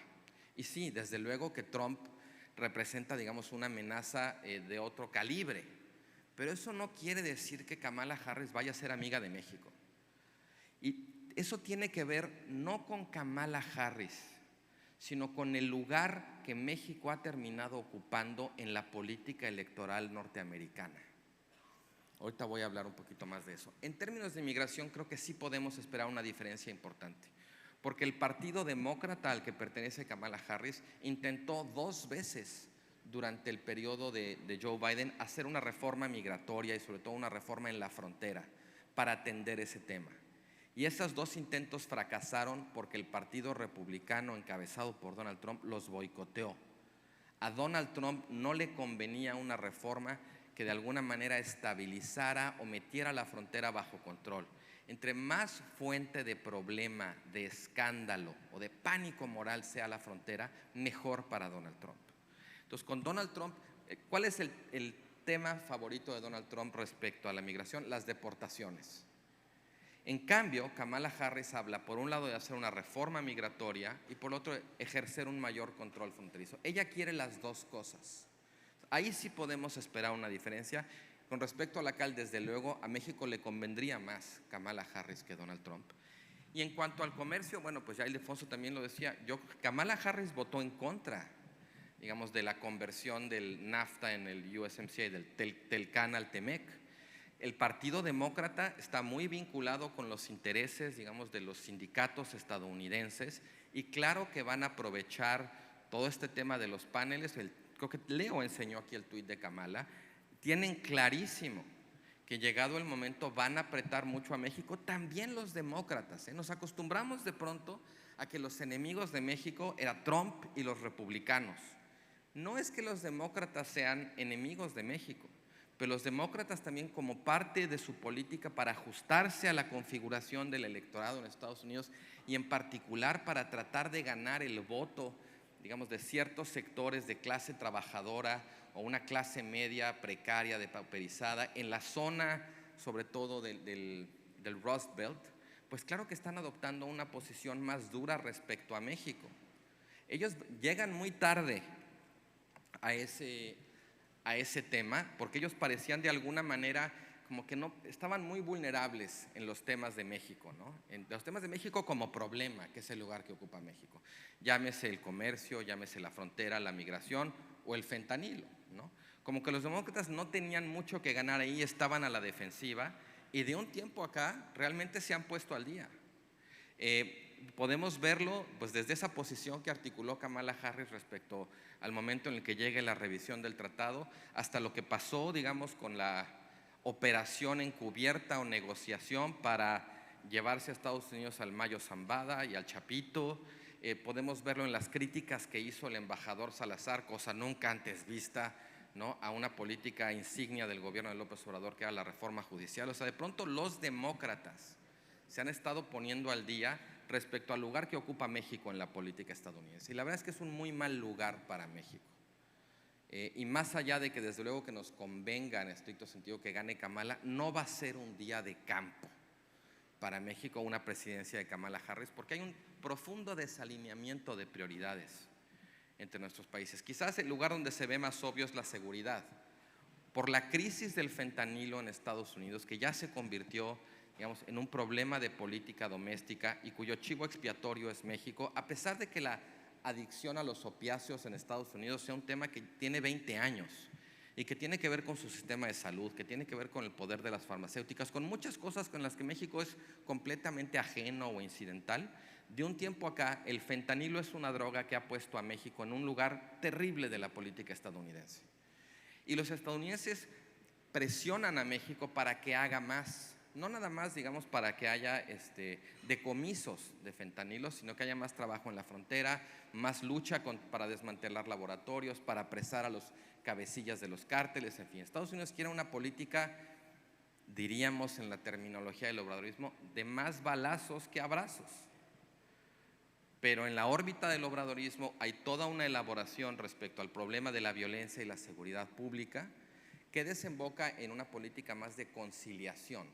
Y sí, desde luego que Trump representa, digamos, una amenaza de otro calibre, pero eso no quiere decir que Kamala Harris vaya a ser amiga de México. Y eso tiene que ver no con Kamala Harris, sino con el lugar que México ha terminado ocupando en la política electoral norteamericana. Ahorita voy a hablar un poquito más de eso. En términos de inmigración, creo que sí podemos esperar una diferencia importante, porque el Partido Demócrata al que pertenece Kamala Harris intentó 2 veces durante el periodo de Joe Biden hacer una reforma migratoria y sobre todo una reforma en la frontera para atender ese tema. Y esos 2 intentos fracasaron porque el Partido Republicano encabezado por Donald Trump los boicoteó. A Donald Trump no le convenía una reforma que de alguna manera estabilizara o metiera la frontera bajo control. Entre más fuente de problema, de escándalo o de pánico moral sea la frontera, mejor para Donald Trump. Entonces, con Donald Trump, ¿cuál es el tema favorito de Donald Trump respecto a la migración? Las deportaciones. En cambio, Kamala Harris habla, por un lado, de hacer una reforma migratoria y por otro, ejercer un mayor control fronterizo. Ella quiere las 2 cosas. Ahí sí podemos esperar una diferencia. Con respecto a la CAL, desde luego, a México le convendría más Kamala Harris que Donald Trump. Y en cuanto al comercio, bueno, pues ya Ildefonso también lo decía, Kamala Harris votó en contra, digamos, de la conversión del NAFTA en el USMCA, del Telcan al TEMEC. El Partido Demócrata está muy vinculado con los intereses, digamos, de los sindicatos estadounidenses, y claro que van a aprovechar todo este tema de los paneles. Creo que Leo enseñó aquí el tuit de Kamala. Tienen clarísimo que llegado el momento van a apretar mucho a México, también los demócratas. Nos acostumbramos de pronto a que los enemigos de México eran Trump y los republicanos. No es que los demócratas sean enemigos de México, pero los demócratas también, como parte de su política para ajustarse a la configuración del electorado en Estados Unidos y en particular para tratar de ganar el voto, digamos, de ciertos sectores de clase trabajadora o una clase media precaria, depauperizada, en la zona sobre todo del Rust Belt, pues claro que están adoptando una posición más dura respecto a México. Ellos llegan muy tarde a ese tema, porque ellos parecían de alguna manera como que no estaban muy vulnerables en los temas de México, ¿no? En los temas de México como problema, que es el lugar que ocupa México. Llámese el comercio, llámese la frontera, la migración o el fentanilo, ¿no? Como que los demócratas no tenían mucho que ganar ahí, estaban a la defensiva, y de un tiempo acá realmente se han puesto al día. Podemos verlo pues desde esa posición que articuló Kamala Harris respecto al momento en el que llegue la revisión del tratado, hasta lo que pasó, digamos, con la operación encubierta o negociación para llevarse a Estados Unidos al Mayo Zambada y al Chapito. Podemos verlo en las críticas que hizo el embajador Salazar, cosa nunca antes vista, ¿no?, a una política insignia del gobierno de López Obrador, que era la reforma judicial. O sea, de pronto los demócratas se han estado poniendo al día respecto al lugar que ocupa México en la política estadounidense. Y la verdad es que es un muy mal lugar para México. Y más allá de que desde luego que nos convenga en estricto sentido que gane Kamala, no va a ser un día de campo para México una presidencia de Kamala Harris, porque hay un profundo desalineamiento de prioridades entre nuestros países. Quizás el lugar donde se ve más obvio es la seguridad, por la crisis del fentanilo en Estados Unidos, que ya se convirtió, digamos, en un problema de política doméstica y cuyo chivo expiatorio es México, a pesar de que la adicción a los opiáceos en Estados Unidos sea un tema que tiene 20 años y que tiene que ver con su sistema de salud, que tiene que ver con el poder de las farmacéuticas, con muchas cosas con las que México es completamente ajeno o incidental. De un tiempo acá, el fentanilo es una droga que ha puesto a México en un lugar terrible de la política estadounidense. Y los estadounidenses presionan a México para que haga más. No nada más, digamos, para que haya decomisos de fentanilo, sino que haya más trabajo en la frontera, más lucha para desmantelar laboratorios, para apresar a los cabecillas de los cárteles, en fin. Estados Unidos quiere una política, diríamos en la terminología del obradorismo, de más balazos que abrazos. Pero en la órbita del obradorismo hay toda una elaboración respecto al problema de la violencia y la seguridad pública que desemboca en una política más de conciliación,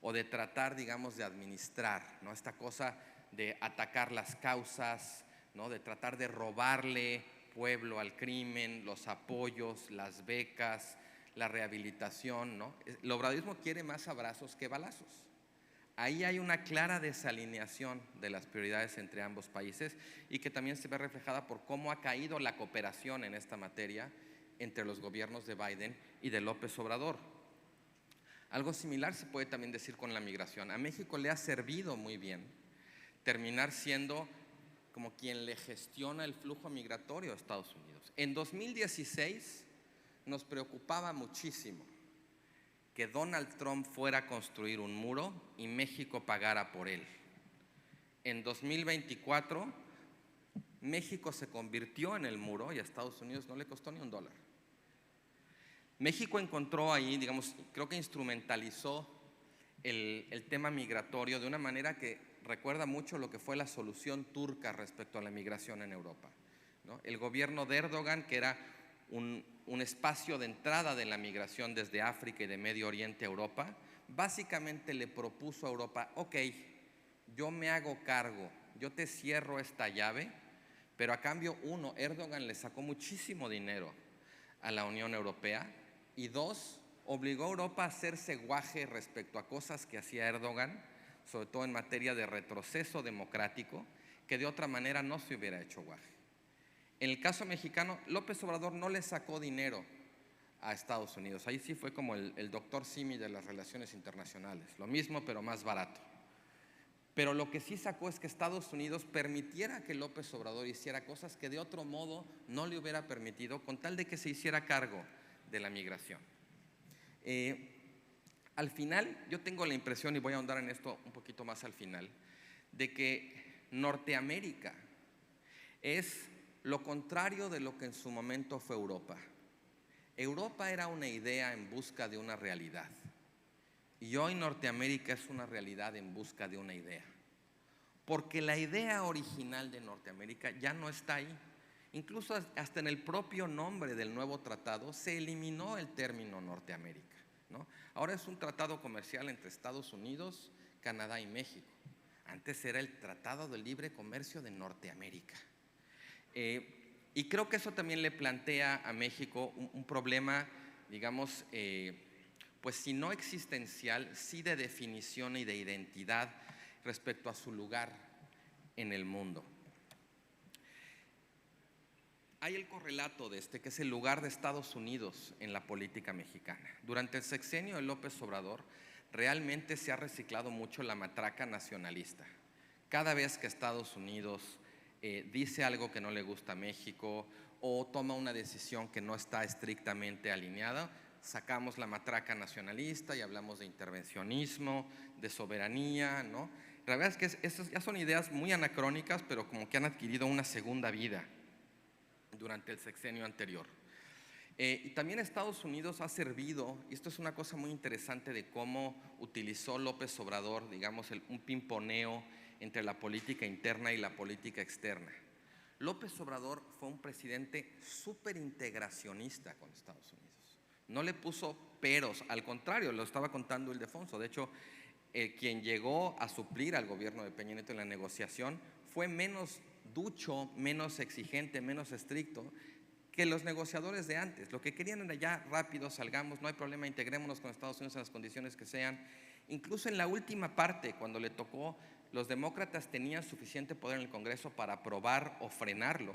o de tratar, digamos, de administrar, ¿no?, esta cosa de atacar las causas, ¿no?, de tratar de robarle pueblo al crimen, los apoyos, las becas, la rehabilitación, ¿no? El obradorismo quiere más abrazos que balazos. Ahí hay una clara desalineación de las prioridades entre ambos países, y que también se ve reflejada por cómo ha caído la cooperación en esta materia entre los gobiernos de Biden y de López Obrador. Algo similar se puede también decir con la migración. A México le ha servido muy bien terminar siendo como quien le gestiona el flujo migratorio a Estados Unidos. En 2016 nos preocupaba muchísimo que Donald Trump fuera a construir un muro y México pagara por él. En 2024, México se convirtió en el muro y a Estados Unidos no le costó ni $1. México encontró ahí, digamos, creo que instrumentalizó el tema migratorio de una manera que recuerda mucho lo que fue la solución turca respecto a la migración en Europa, ¿no? El gobierno de Erdogan, que era un espacio de entrada de la migración desde África y de Medio Oriente a Europa, básicamente le propuso a Europa: ok, yo me hago cargo, yo te cierro esta llave, pero a cambio, uno, Erdogan le sacó muchísimo dinero a la Unión Europea, y dos, obligó a Europa a hacerse guaje respecto a cosas que hacía Erdogan, sobre todo en materia de retroceso democrático, que de otra manera no se hubiera hecho guaje. En el caso mexicano, López Obrador no le sacó dinero a Estados Unidos. Ahí sí fue como el doctor Simi de las relaciones internacionales, lo mismo pero más barato. Pero lo que sí sacó es que Estados Unidos permitiera que López Obrador hiciera cosas que de otro modo no le hubiera permitido, con tal de que se hiciera cargo de la migración. Al final, yo tengo la impresión, y voy a ahondar en esto un poquito más al final, de que Norteamérica es lo contrario de lo que en su momento fue Europa. Europa era una idea en busca de una realidad, y hoy Norteamérica es una realidad en busca de una idea, porque la idea original de Norteamérica ya no está ahí. Incluso hasta en el propio nombre del nuevo tratado se eliminó el término Norteamérica, ¿no? Ahora es un tratado comercial entre Estados Unidos, Canadá y México. Antes era el Tratado de Libre Comercio de Norteamérica. Y creo que eso también le plantea a México un problema, digamos, pues si no existencial, sí de definición y de identidad respecto a su lugar en el mundo. Hay el correlato de que es el lugar de Estados Unidos en la política mexicana. Durante el sexenio de López Obrador, realmente se ha reciclado mucho la matraca nacionalista. Cada vez que Estados Unidos dice algo que no le gusta a México o toma una decisión que no está estrictamente alineada, sacamos la matraca nacionalista y hablamos de intervencionismo, de soberanía, ¿no? La verdad es que esas ya son ideas muy anacrónicas, pero como que han adquirido una segunda vida durante el sexenio anterior. Y también Estados Unidos ha servido, y esto es una cosa muy interesante de cómo utilizó López Obrador, digamos, un pimponeo entre la política interna y la política externa. López Obrador fue un presidente súper integracionista con Estados Unidos. No le puso peros, al contrario, lo estaba contando Ildefonso. De hecho, quien llegó a suplir al gobierno de Peña Nieto en la negociación fue menos ducho, menos exigente, menos estricto que los negociadores de antes. Lo que querían era ya rápido, salgamos, no hay problema, integrémonos con Estados Unidos en las condiciones que sean. Incluso en la última parte, cuando le tocó, los demócratas tenían suficiente poder en el Congreso para aprobar o frenarlo.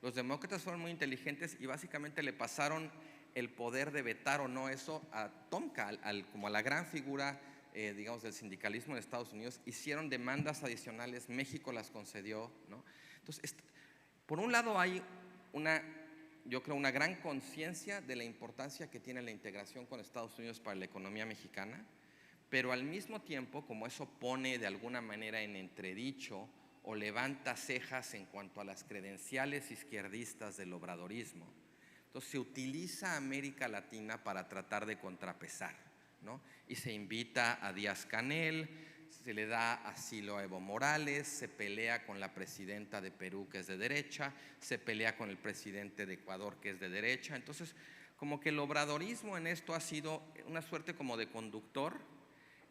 Los demócratas fueron muy inteligentes y básicamente le pasaron el poder de vetar o no eso a Tomka, como a la gran figura, digamos, del sindicalismo en Estados Unidos. Hicieron demandas adicionales, México las concedió, ¿no? Entonces, por un lado hay yo creo una gran conciencia de la importancia que tiene la integración con Estados Unidos para la economía mexicana, pero al mismo tiempo, como eso pone de alguna manera en entredicho o levanta cejas en cuanto a las credenciales izquierdistas del obradorismo, entonces se utiliza a América Latina para tratar de contrapesar, ¿no? Y se invita a Díaz-Canel, se le da asilo a Evo Morales, se pelea con la presidenta de Perú, que es de derecha, se pelea con el presidente de Ecuador, que es de derecha. Entonces, como que el obradorismo en esto ha sido una suerte como de conductor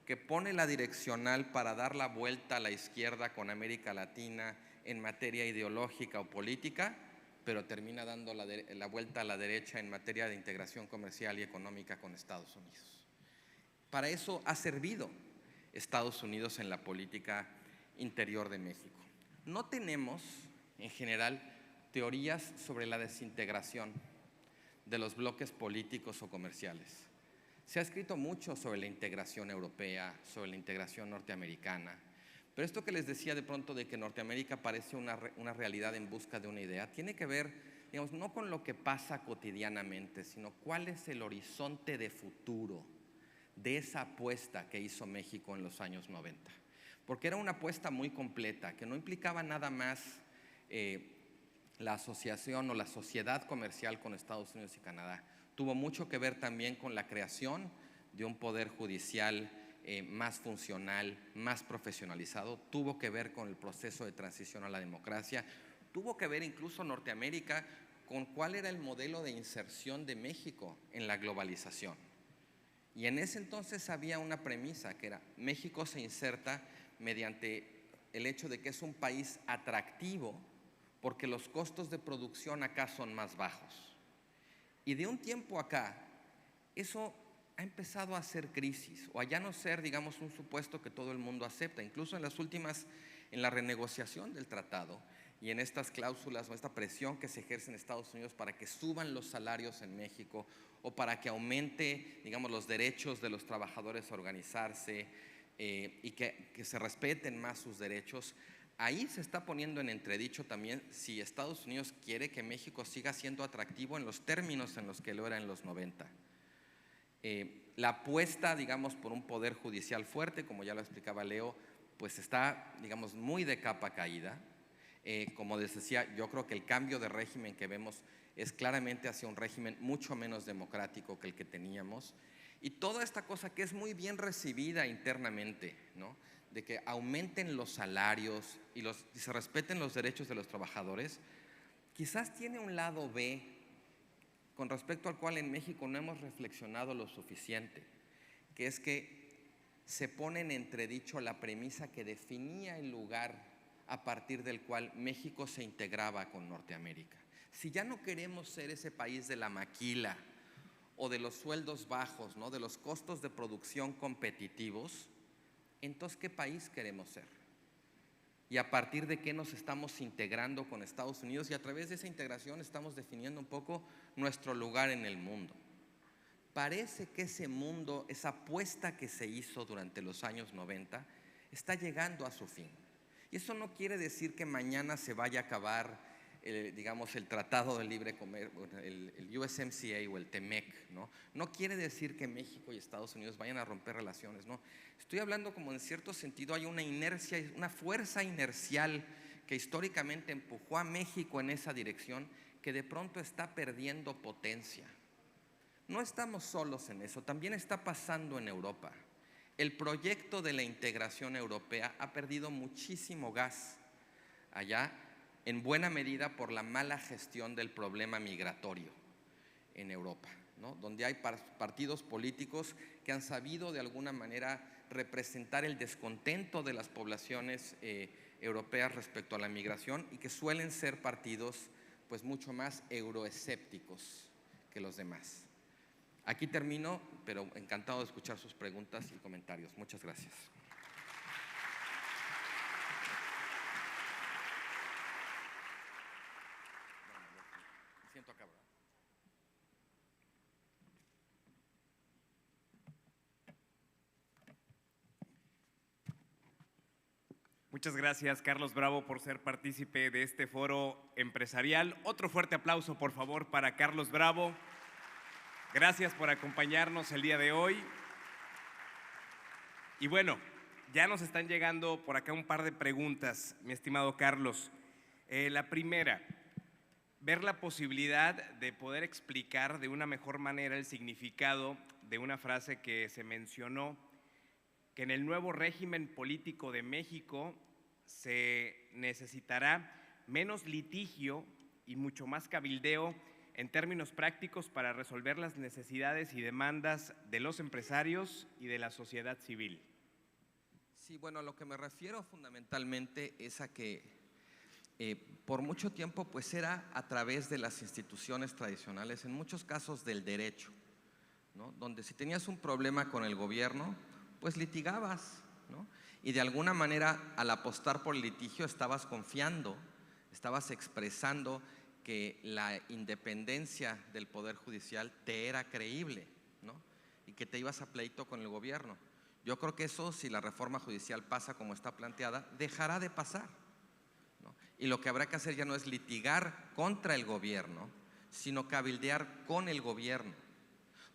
que pone la direccional para dar la vuelta a la izquierda con América Latina en materia ideológica o política, pero termina dando la vuelta a la derecha en materia de integración comercial y económica con Estados Unidos. Para eso ha servido Estados Unidos en la política interior de México. No tenemos, en general, teorías sobre la desintegración de los bloques políticos o comerciales. Se ha escrito mucho sobre la integración europea, sobre la integración norteamericana, pero esto que les decía de pronto de que Norteamérica parece una realidad en busca de una idea, tiene que ver, digamos, no con lo que pasa cotidianamente, sino cuál es el horizonte de futuro de esa apuesta que hizo México en los años 90. Porque era una apuesta muy completa, que no implicaba nada más la asociación o la sociedad comercial con Estados Unidos y Canadá. Tuvo mucho que ver también con la creación de un poder judicial más funcional, más profesionalizado. Tuvo que ver con el proceso de transición a la democracia. Tuvo que ver incluso Norteamérica con cuál era el modelo de inserción de México en la globalización. Y en ese entonces había una premisa que era: México se inserta mediante el hecho de que es un país atractivo porque los costos de producción acá son más bajos. Y de un tiempo acá, eso ha empezado a ser crisis, o a ya no ser, digamos, un supuesto que todo el mundo acepta. Incluso en la renegociación del tratado y en estas cláusulas o esta presión que se ejerce en Estados Unidos para que suban los salarios en México o para que aumente, digamos, los derechos de los trabajadores a organizarse y que se respeten más sus derechos, ahí se está poniendo en entredicho también si Estados Unidos quiere que México siga siendo atractivo en los términos en los que lo era en los 90. La apuesta, digamos, por un poder judicial fuerte, como ya lo explicaba Leo, pues está, digamos, muy de capa caída. Como les decía, yo creo que el cambio de régimen que vemos es claramente hacia un régimen mucho menos democrático que el que teníamos. Y toda esta cosa que es muy bien recibida internamente, ¿no?, de que aumenten los salarios y se respeten los derechos de los trabajadores, quizás tiene un lado B con respecto al cual en México no hemos reflexionado lo suficiente, que es que se pone en entredicho la premisa que definía el lugar a partir del cual México se integraba con Norteamérica. Si ya no queremos ser ese país de la maquila o de los sueldos bajos, ¿no?, de los costos de producción competitivos, entonces ¿qué país queremos ser? Y a partir de qué nos estamos integrando con Estados Unidos, y a través de esa integración estamos definiendo un poco nuestro lugar en el mundo. Parece que ese mundo, esa apuesta que se hizo durante los años 90, está llegando a su fin. Y eso no quiere decir que mañana se vaya a acabar digamos, el Tratado de Libre Comercio, el USMCA o el TEMEC, ¿no? No quiere decir que México y Estados Unidos vayan a romper relaciones, ¿no? Estoy hablando como en cierto sentido hay una inercia, una fuerza inercial que históricamente empujó a México en esa dirección, que de pronto está perdiendo potencia. No estamos solos en eso, también está pasando en Europa. El proyecto de la integración europea ha perdido muchísimo gas allá, en buena medida por la mala gestión del problema migratorio en Europa, ¿no? Donde hay partidos políticos que han sabido de alguna manera representar el descontento de las poblaciones europeas respecto a la migración, y que suelen ser partidos pues mucho más euroescépticos que los demás. Aquí termino, pero encantado de escuchar sus preguntas y comentarios. Muchas gracias. Acá, ¿verdad? Muchas gracias, Carlos Bravo, por ser partícipe de este foro empresarial. Otro fuerte aplauso, por favor, para Carlos Bravo. Gracias por acompañarnos el día de hoy. Y bueno, ya nos están llegando por acá un par de preguntas, mi estimado Carlos. La primera, ver la posibilidad de poder explicar de una mejor manera el significado de una frase que se mencionó, que en el nuevo régimen político de México se necesitará menos litigio y mucho más cabildeo en términos prácticos para resolver las necesidades y demandas de los empresarios y de la sociedad civil. Sí, bueno, a lo que me refiero fundamentalmente es a que por mucho tiempo pues era a través de las instituciones tradicionales, en muchos casos del derecho, ¿no? Donde si tenías un problema con el gobierno, pues litigabas, ¿no? Y de alguna manera al apostar por el litigio estabas confiando, estabas expresando que la independencia del Poder Judicial te era creíble, ¿no? Y que te ibas a pleito con el gobierno. Yo creo que eso, si la reforma judicial pasa como está planteada, dejará de pasar, ¿no? Y lo que habrá que hacer ya no es litigar contra el gobierno, sino cabildear con el gobierno.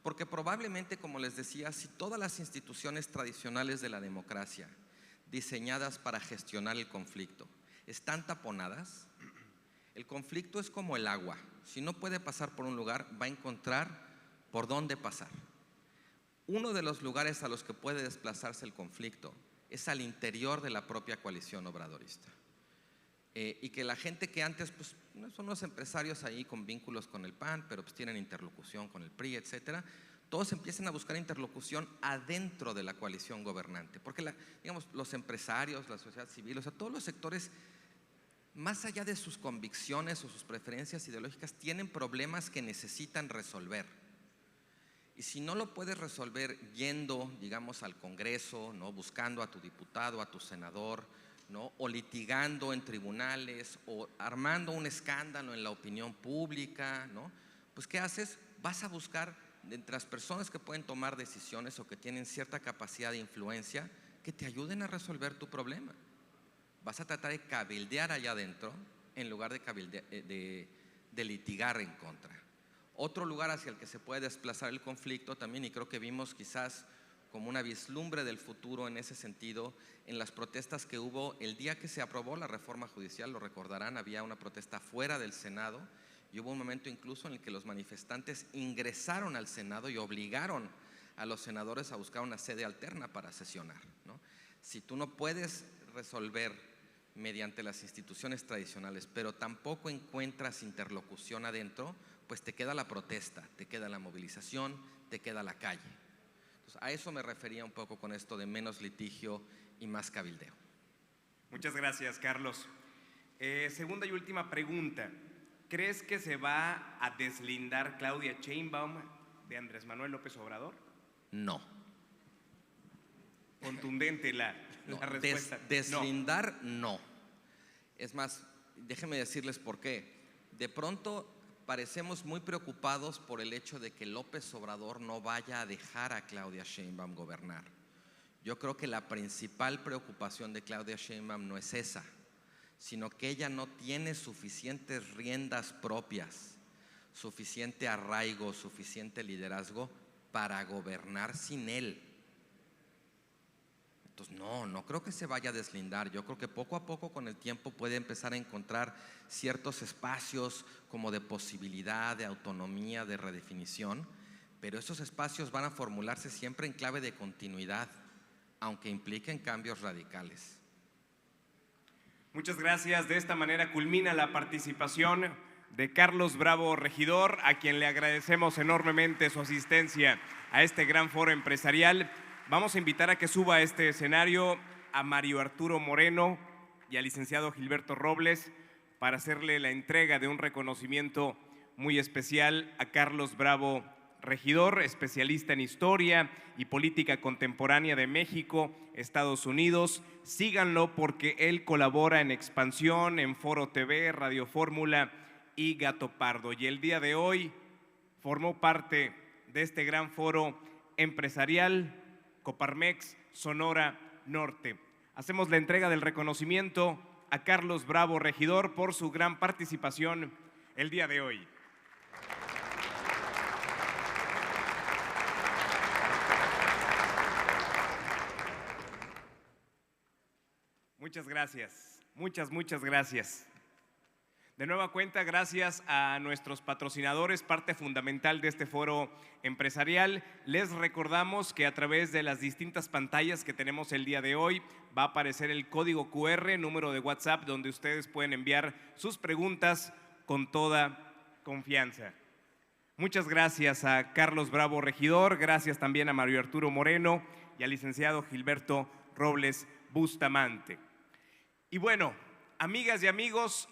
Porque probablemente, como les decía, si todas las instituciones tradicionales de la democracia, diseñadas para gestionar el conflicto, están taponadas, el conflicto es como el agua. Si no puede pasar por un lugar, va a encontrar por dónde pasar. Uno de los lugares a los que puede desplazarse el conflicto es al interior de la propia coalición obradorista. Y que la gente que antes pues, son unos empresarios ahí con vínculos con el PAN, pero pues tienen interlocución con el PRI, etcétera, todos empiezan a buscar interlocución adentro de la coalición gobernante, porque digamos, los empresarios, la sociedad civil, o sea, todos los sectores, más allá de sus convicciones o sus preferencias ideológicas, tienen problemas que necesitan resolver. Y si no lo puedes resolver yendo, digamos, al Congreso, ¿no?, buscando a tu diputado, a tu senador, ¿no?, o litigando en tribunales, o armando un escándalo en la opinión pública, ¿no?, pues ¿qué haces? Vas a buscar entre las personas que pueden tomar decisiones o que tienen cierta capacidad de influencia que te ayuden a resolver tu problema. Vas a tratar de cabildear allá adentro en lugar de litigar en contra. Otro lugar hacia el que se puede desplazar el conflicto también, y creo que vimos quizás como una vislumbre del futuro en ese sentido, en las protestas que hubo el día que se aprobó la reforma judicial, lo recordarán, había una protesta fuera del Senado y hubo un momento incluso en el que los manifestantes ingresaron al Senado y obligaron a los senadores a buscar una sede alterna para sesionar, ¿no? Si tú no puedes resolver mediante las instituciones tradicionales, pero tampoco encuentras interlocución adentro, pues te queda la protesta, te queda la movilización, te queda la calle. Entonces, Pues a eso me refería un poco con esto de menos litigio y más cabildeo. Muchas gracias, Carlos. Segunda y última pregunta. ¿Crees que se va a deslindar Claudia Sheinbaum de Andrés Manuel López Obrador? No. Contundente la respuesta. Deslindar, no. Es más, déjenme decirles por qué. De pronto parecemos muy preocupados por el hecho de que López Obrador no vaya a dejar a Claudia Sheinbaum gobernar. Yo creo que la principal preocupación de Claudia Sheinbaum no es esa, sino que ella no tiene suficientes riendas propias, suficiente arraigo, suficiente liderazgo para gobernar sin él. Entonces, no creo que se vaya a deslindar. Yo creo que poco a poco con el tiempo puede empezar a encontrar ciertos espacios como de posibilidad, de autonomía, de redefinición, pero esos espacios van a formularse siempre en clave de continuidad, aunque impliquen cambios radicales. Muchas gracias. De esta manera culmina la participación de Carlos Bravo Regidor, a quien le agradecemos enormemente su asistencia a este gran foro empresarial. Vamos a invitar a que suba a este escenario a Mario Arturo Moreno y al licenciado Gilberto Robles para hacerle la entrega de un reconocimiento muy especial a Carlos Bravo Regidor, especialista en historia y política contemporánea de México, Estados Unidos. Síganlo porque él colabora en Expansión, en Foro TV, Radio Fórmula y Gato Pardo. Y el día de hoy formó parte de este gran foro empresarial Coparmex Sonora Norte. Hacemos la entrega del reconocimiento a Carlos Bravo Regidor por su gran participación el día de hoy. Muchas gracias, muchas gracias. De nueva cuenta, gracias a nuestros patrocinadores, parte fundamental de este foro empresarial. Les recordamos que a través de las distintas pantallas que tenemos el día de hoy va a aparecer el código QR, número de WhatsApp, donde ustedes pueden enviar sus preguntas con toda confianza. Muchas gracias a Carlos Bravo Regidor, gracias también a Mario Arturo Moreno y al licenciado Gilberto Robles Bustamante. Y bueno, amigas y amigos,